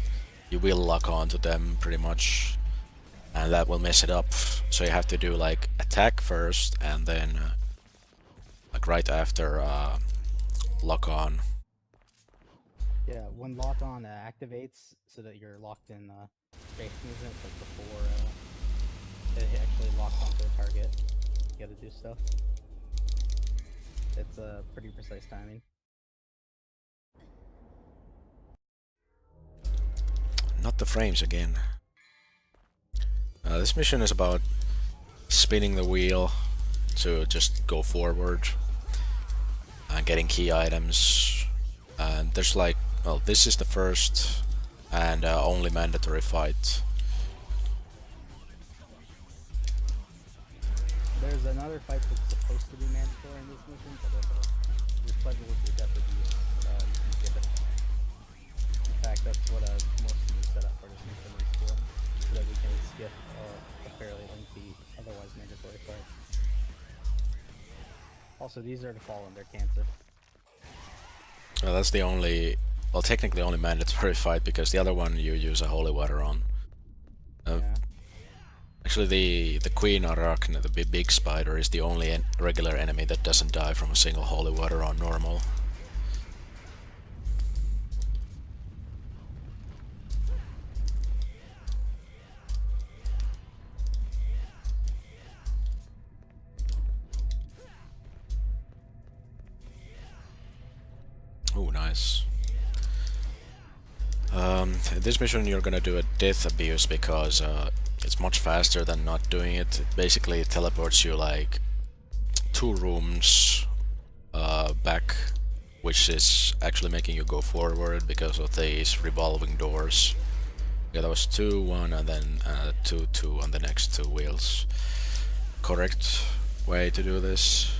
you will lock on to them pretty much, and that will mess it up. So you have to do like attack first, and then like right after lock on. Yeah, when lock on activates, so that you're locked in space movement, but before it actually locks onto a target, you gotta do stuff. It's pretty precise timing. Not the frames again. This mission is about spinning the wheel to just go forward and getting key items. And there's like, well, this is the first and only mandatory fight. There's another fight that's supposed to be mandatory in this mission, but if you're pleasure with your death abuse, you can skip it. In fact, that's what most of the setup for this mission is for, so that we can skip a fairly lengthy, otherwise mandatory fight. Also, these are to fall under cancer. Well, that's the only, well, technically only mandatory fight, because the other one you use a holy water on. Yeah. Actually, the Queen Arachne, the big spider, is the only regular enemy that doesn't die from a single holy water on normal. Oh, nice. In this mission you're gonna do a death abuse because it's much faster than not doing it. It basically teleports you like 2 rooms back, which is actually making you go forward because of these revolving doors. Yeah, that was 2, 1, and then 2, 2 on the next 2 wheels. Correct way to do this.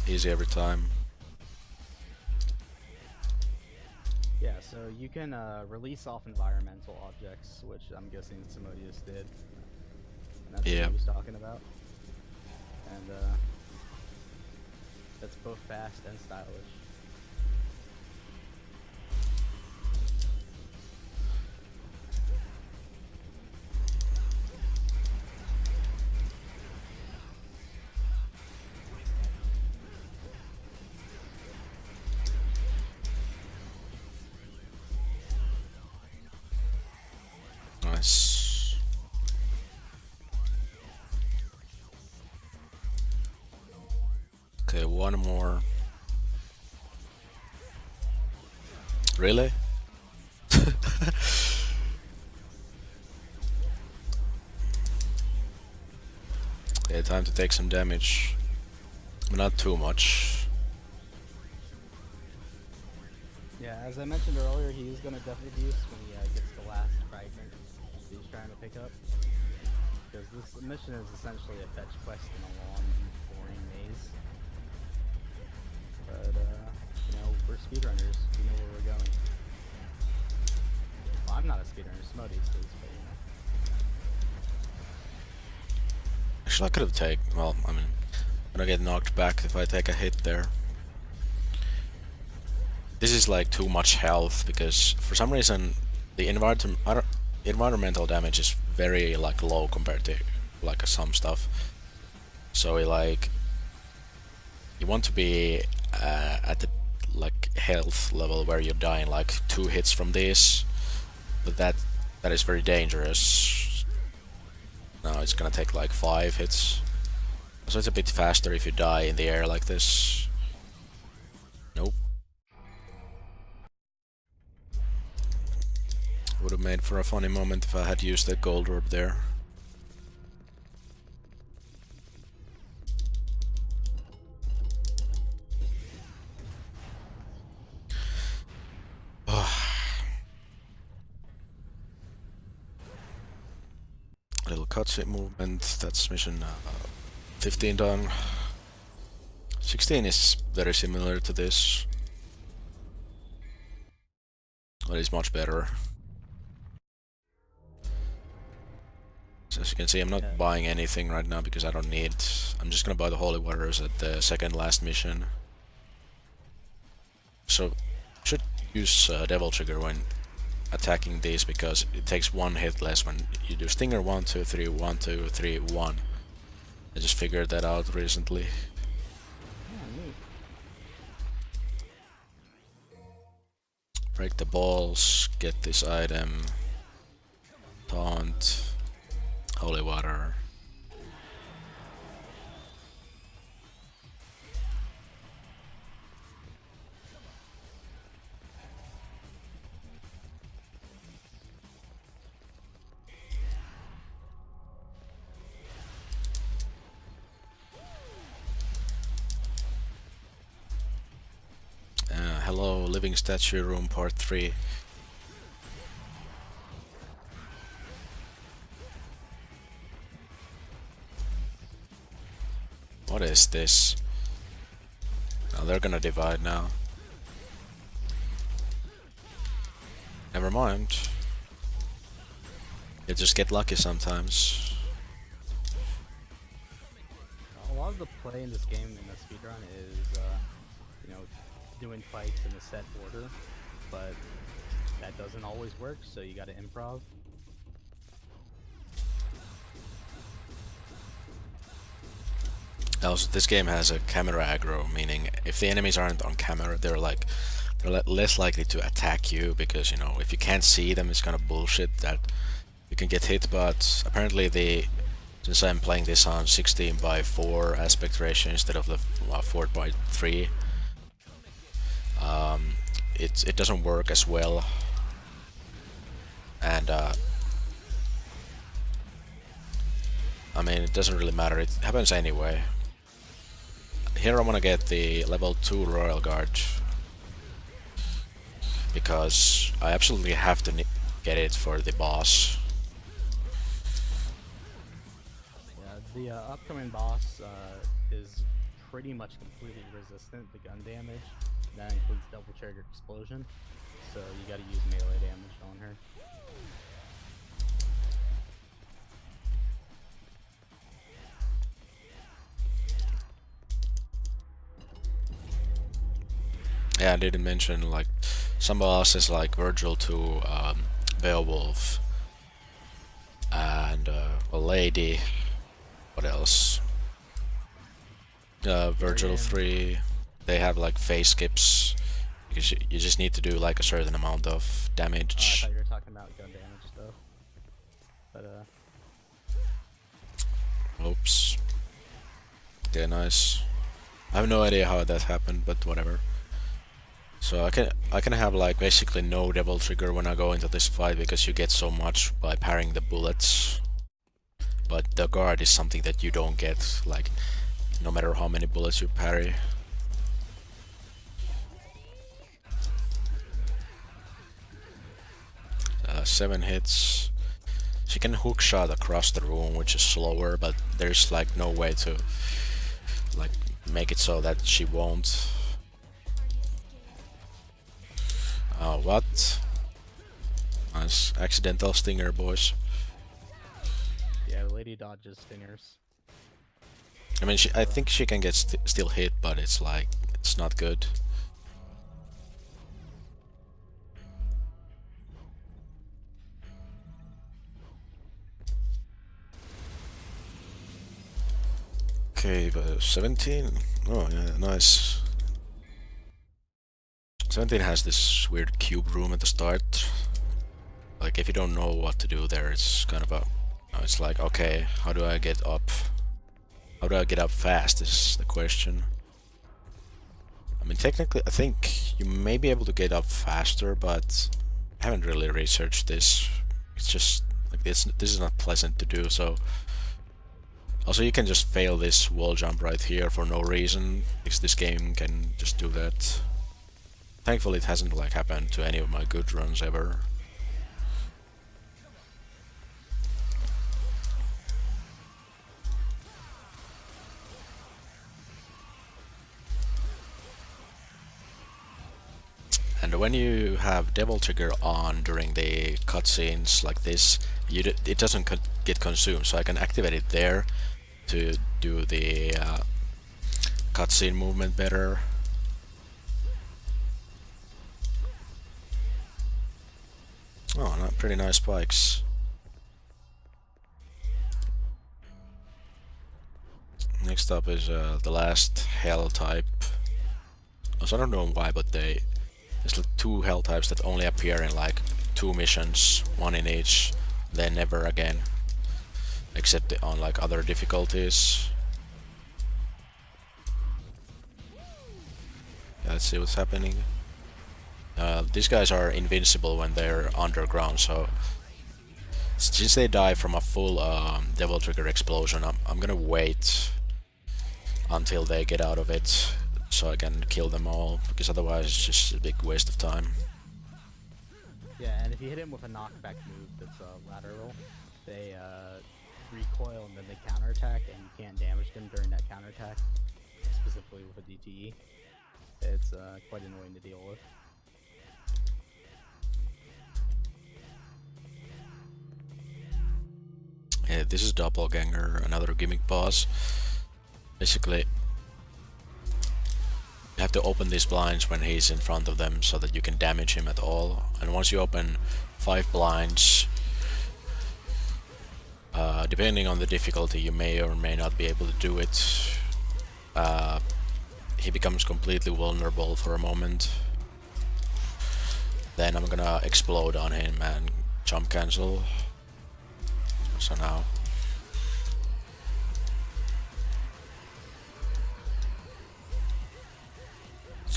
Easy every time. Yeah, so you can release off environmental objects, which I'm guessing Simoteus did. And that's what he was talking about. And that's both fast and stylish. Nice. Okay, one more. Really? Okay, time to take some damage. But not too much. Yeah, as I mentioned earlier, he is going to death abuse when he gets the last fragment he's trying to pick up. Because this mission is essentially a fetch quest in a long, boring maze. But, you know, we're speedrunners. We know where we're going. Well, I'm not a speedrunner, Simoteus is, but you know. Actually, I could have taken. Well, I mean, gonna get knocked back if I take a hit there. This is like too much health because for some reason the environmental damage is very like low compared to like some stuff. So like you want to be at the like health level where you die in like 2 hits from this, but that is very dangerous. Now it's gonna take like 5 hits, so it's a bit faster if you die in the air like this. Nope. Would have made for a funny moment if I had used that gold orb there. Little cutscene movement, that's mission 15 done. 16 is very similar to this, but it's much better. So as you can see, I'm not buying anything right now because I don't need. I'm just gonna buy the holy waters at the second last mission. So should use devil trigger when attacking these because it takes 1 hit less when you do stinger 1, 2, 3, 1, 2, 3, 1. I just figured that out recently. Break the balls, get this item, taunt, holy water. Hello, Living Statue Room Part 3. What is this? Oh, they're gonna divide now. Never mind. You just get lucky sometimes. A lot of the play in this game in the speedrun is, you know, doing fights in a set order, but that doesn't always work, so you gotta improv. Also, this game has a camera aggro, meaning if the enemies aren't on camera, they're less likely to attack you because, you know, if you can't see them, it's kind of bullshit that you can get hit. But apparently, since I'm playing this on 16:4 aspect ratio instead of the 4:3, it doesn't work as well, and I mean, it doesn't really matter. It happens anyway. Here I want to get the level 2 Royal Guard because I absolutely have to get it for the boss. Yeah, the upcoming boss is pretty much completely resistant to gun damage. That includes double trigger explosion, so you gotta use melee damage on her. Yeah, I didn't mention like some bosses like Virgil to Beowulf and a lady. What else? Virgil 3. They have like phase skips because you just need to do like a certain amount of I damage. thought you were talking about gun damage stuff, but Oops. Okay, nice. I have no idea how that happened, but whatever. So I can have like basically no devil trigger when I go into this fight because you get so much by parrying the bullets. But the guard is something that you don't get, like no matter how many bullets you parry. 7 hits. She can hook shot across the room, which is slower, but there's like no way to like make it so that she won't. What? Nice accidental stinger, boys. yeah, the lady dodges stingers. I mean, I think she can get still hit, but it's like, it's not good. Okay, but 17? Oh, yeah, nice. 17 has this weird cube room at the start. Like, if you don't know what to do there, it's kind of a... It's like, okay, how do I get up? How do I get up fast is the question. I mean, technically, I think you may be able to get up faster, but I haven't really researched this. It's just, like, this is not pleasant to do, so... Also, you can just fail this wall jump right here for no reason, because this game can just do that. Thankfully, it hasn't, like, happened to any of my good runs ever. And when you have Devil Trigger on during the cutscenes like this, it doesn't get consumed, so I can activate it there to do the cutscene movement better. Oh, pretty nice spikes. Next up is the last hell type. Also, I don't know why, but there's like 2 hell types that only appear in like 2 missions, 1 in each, then never again. Except on like other difficulties. Yeah, let's see what's happening. These guys are invincible when they're underground, so since they die from a full Devil Trigger explosion, I'm gonna wait until they get out of it so I can kill them all, because otherwise it's just a big waste of time. Yeah, and if you hit him with a knockback move that's lateral, they recoil and then they counterattack, and you can't damage them during that counterattack, specifically with a DTE. It's quite annoying to deal with. Yeah, this is Doppelganger, another gimmick boss. Basically, you have to open these blinds when he's in front of them so that you can damage him at all. And once you open 5 blinds, depending on the difficulty, you may or may not be able to do it. He becomes completely vulnerable for a moment. Then I'm gonna explode on him and jump cancel. So now.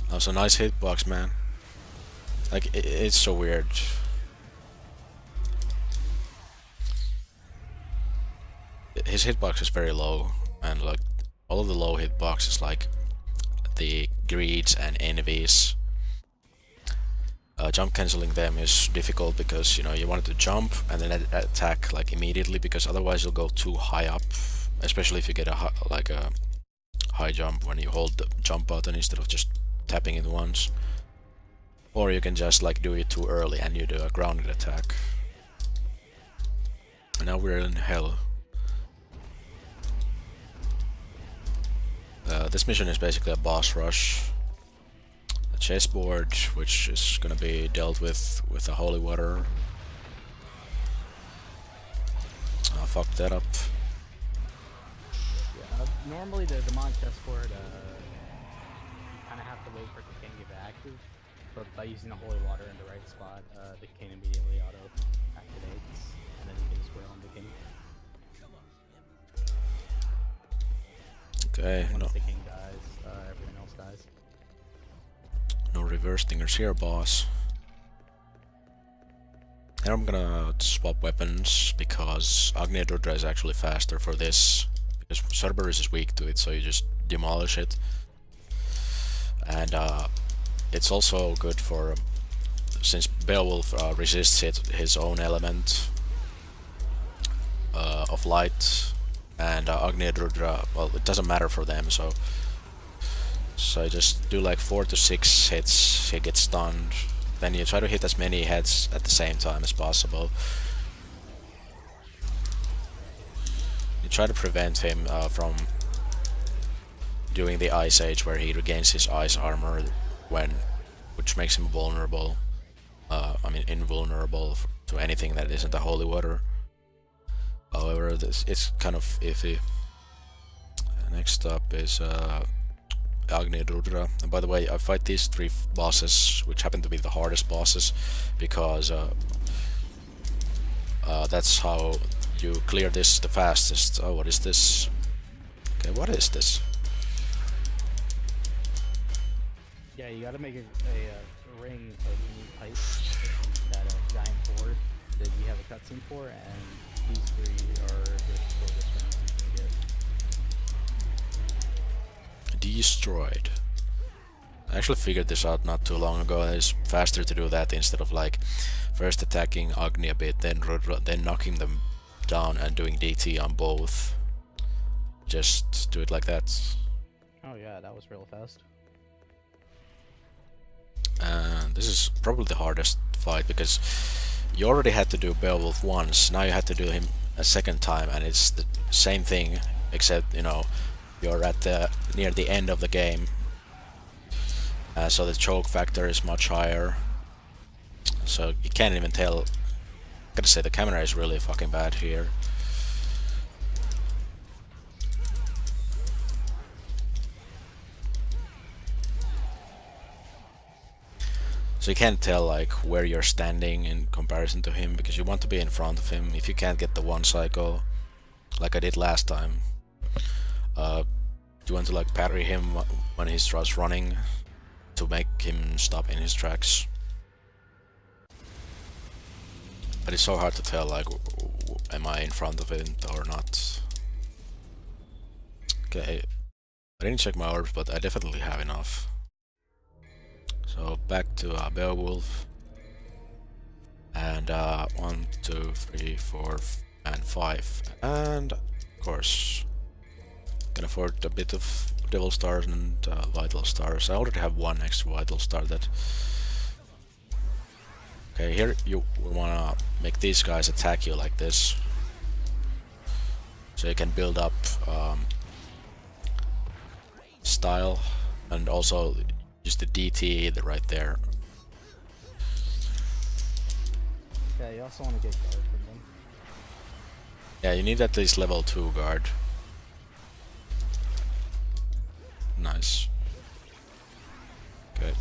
That was a nice hitbox, man. Like, it's so weird. His hitbox is very low, and like all of the low hitboxes, like the greeds and envies, jump cancelling them is difficult because, you know, you want to jump and then attack like immediately, because otherwise you'll go too high up, especially if you get a high jump when you hold the jump button instead of just tapping it once. Or you can just like do it too early and you do a grounded attack. And now we're in hell. This mission is basically a boss rush. A chessboard, which is gonna be dealt with the holy water. I fucked that up. Yeah, normally the demonic chessboard, you kind of have to wait for the king to get active, but by using the holy water in the right spot, the king immediately auto activates, and then you can just wail on the king. Okay, Once no, the king dies, everyone else dies. no reverse stingers here, boss. Now I'm gonna swap weapons because Agni-Rudra is actually faster for this, because Cerberus is weak to it, so you just demolish it. And it's also good for, since Beowulf resists his own element of light, and Agni-Rudra, well, it doesn't matter for them, so I just do like 4 to 6 hits, he gets stunned. Then you try to hit as many heads at the same time as possible. You try to prevent him from doing the Ice Age where he regains his ice armor which makes him vulnerable. I mean invulnerable to anything that isn't the holy water. However, it's kind of iffy. Next up is Agni Rudra. And by the way, I fight these 3 bosses, which happen to be the hardest bosses, because that's how you clear this the fastest. Oh, what is this? Okay, what is this? Yeah, you gotta make a ring of any pipe that giant board that you have a cutscene for, and these 3 are the shortest rings you can get. Destroyed. I actually figured this out not too long ago. It's faster to do that instead of like first attacking Agni a bit, then Rudra, then knocking them down and doing DT on both. Just do it like that. Oh yeah, that was real fast. And this is probably the hardest fight because you already had to do Beowulf once, now you have to do him a second time, and it's the same thing except, you know, you're at near the end of the game, so the choke factor is much higher, so you can't even tell. I gotta say the camera is really fucking bad here. So you can't tell like where you're standing in comparison to him, because you want to be in front of him. If you can't get the one cycle, like I did last time, you want to like parry him when he starts running to make him stop in his tracks. But it's so hard to tell, like, am I in front of it or not? Okay, I didn't check my orbs, but I definitely have enough. So back to Beowulf, and 1, 2, 3, 4, and 5, and of course can afford a bit of Devil Stars and Vital Stars. I already have 1 extra Vital Star that. Okay, here you wanna make these guys attack you like this, so you can build up style, and also use the DT right there. Yeah, you also want to get guard from them. Yeah, you need at least level 2 guard. Nice. Okay.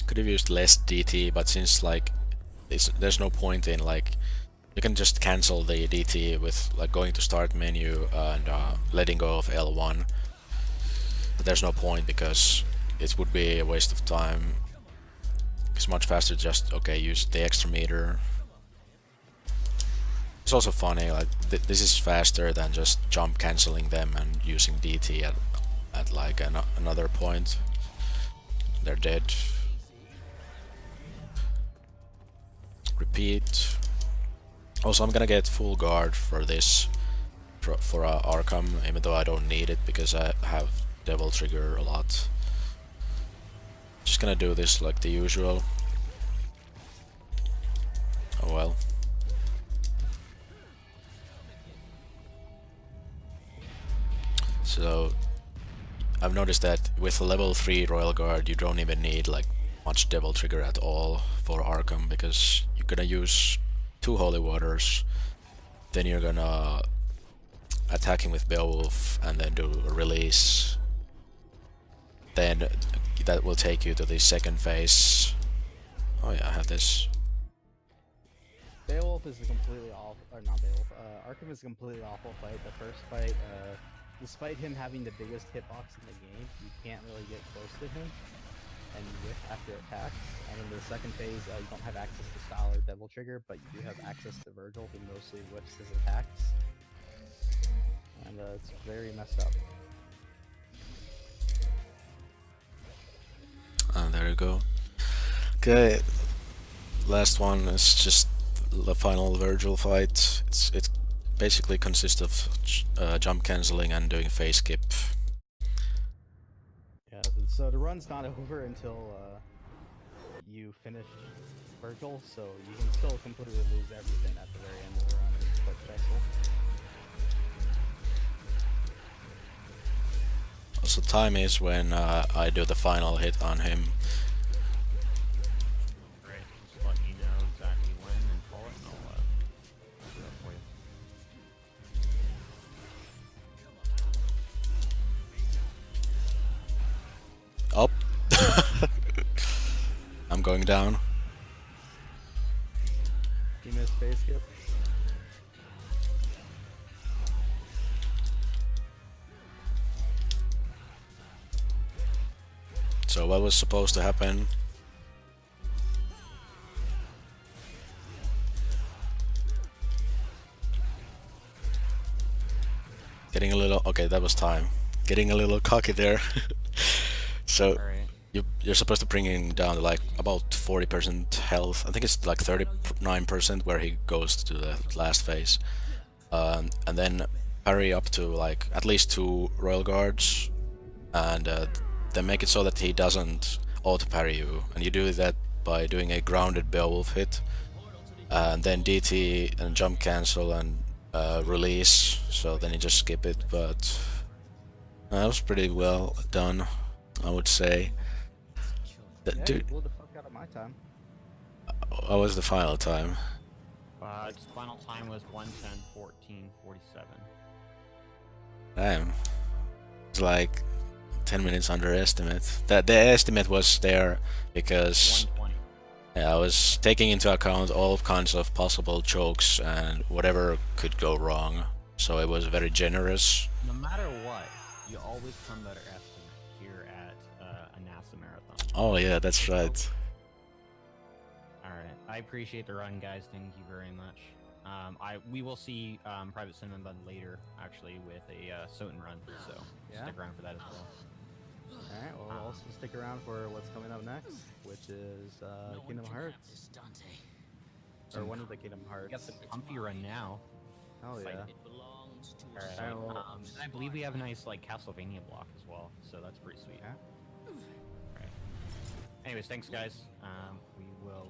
Could have used less DT, but since like there's no point in like, you can just cancel the DT with like going to start menu and letting go of L1. But there's no point because it would be a waste of time. It's much faster just, okay, use the extra meter. It's also funny, like this is faster than just jump cancelling them and using DT at like another point. They're dead. Repeat. Also, I'm gonna get full guard for this, for Arkham, even though I don't need it because I have Devil Trigger a lot. Just gonna do this like the usual. Oh well. So I've noticed that with level 3 Royal Guard you don't even need like much Devil Trigger at all for Arkham, because you're gonna use 2 Holy Waters, then you're gonna attacking with Beowulf and then do a release. Then that will take you to the second phase. Oh yeah, I have this. Beowulf is a completely awful, or not Beowulf, Arkham is a completely awful fight. The first fight, despite him having the biggest hitbox in the game, you can't really get close to him and whiff after attacks. And in the second phase, you don't have access to Style or Devil Trigger, but you do have access to Virgil, who mostly whiffs his attacks. And it's very messed up. And there you go. Okay, last one is just the final Virgil fight. It basically consists of jump cancelling and doing phase skip. Yeah, so the run's not over until you finish Virgil, so you can still completely lose everything at the very end of the run. It's quite stressful. So time is when I do the final hit on him. Great. Just let me know exactly when and call it, and I'll do that for you. Up. I'm going down. You missed face skip. So what was supposed to happen? Getting a little... Okay, that was time. Getting a little cocky there. So Alright. you're supposed to bring him down to like about 40% health. I think it's like 39% where he goes to the last phase. And then parry up to like at least 2 royal guards, and then make it so that he doesn't auto parry you. And you do that by doing a grounded Beowulf hit, and then DT and jump cancel and release. So then you just skip it, but that was pretty well done, I would say. Yeah, you Dude, blew the fuck out of my time. what was the final time? Its final time was 1:10:14:47. Damn. It's like 10 minutes underestimate. The estimate was there because 1:20. yeah, I was taking into account all kinds of possible chokes and whatever could go wrong. So it was very generous. No matter what, you always come better estimate here at a NASA marathon. Oh yeah, that's right. Alright, I appreciate the run, guys. Thank you very much. We will see Private Cinnamon Bun later, actually, with a Soten run, so Yeah? stick around for that as well. Alright, well, we'll also stick around for what's coming up next, which is Kingdom Hearts. Or one of the Kingdom We Hearts. got the comfy run now. Hell Fight yeah. it. Alright, Alright, well, and I believe we have a nice like Castlevania block as well, so that's pretty sweet. Yeah. Alright. Anyways, thanks guys. We will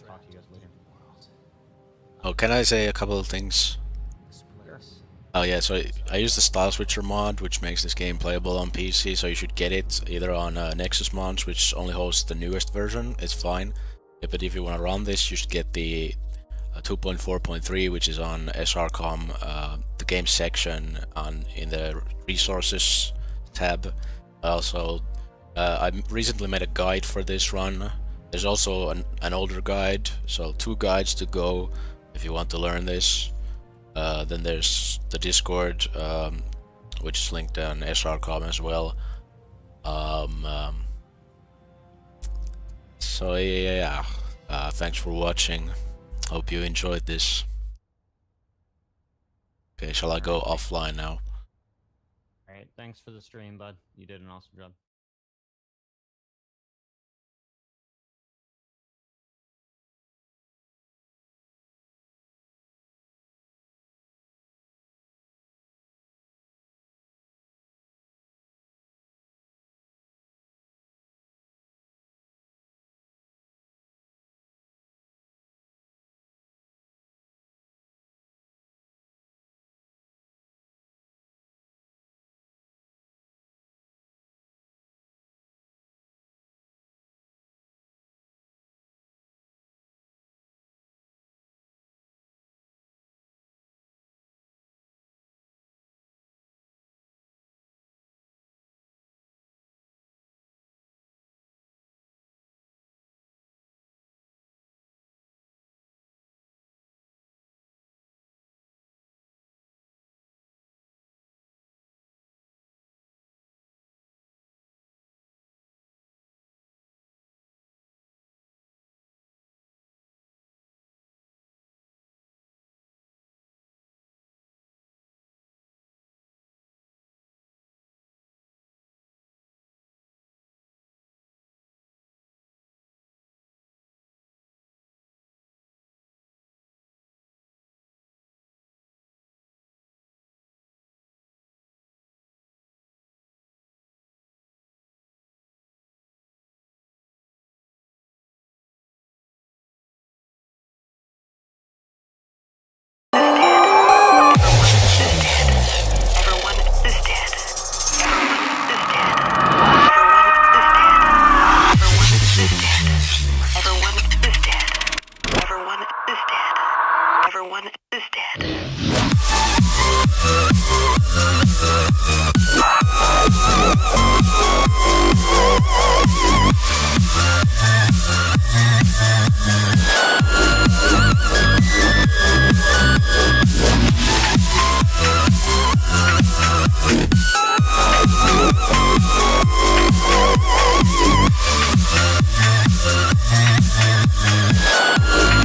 talk to you guys later. Oh, can I say a couple of things? Sure. Oh yeah, so I use the Style Switcher mod, which makes this game playable on PC, so you should get it either on Nexus Mods, which only hosts the newest version. It's fine. Yeah, but if you want to run this, you should get the 2.4.3, which is on SRCom, the game section in the resources tab. Also, I recently made a guide for this run. There's also an older guide, so 2 guides to go if you want to learn this. Then there's the Discord, which is linked on SRCom as well. So yeah, thanks for watching. Hope you enjoyed this. Okay, shall I go offline now? Alright, thanks for the stream, bud. You did an awesome job.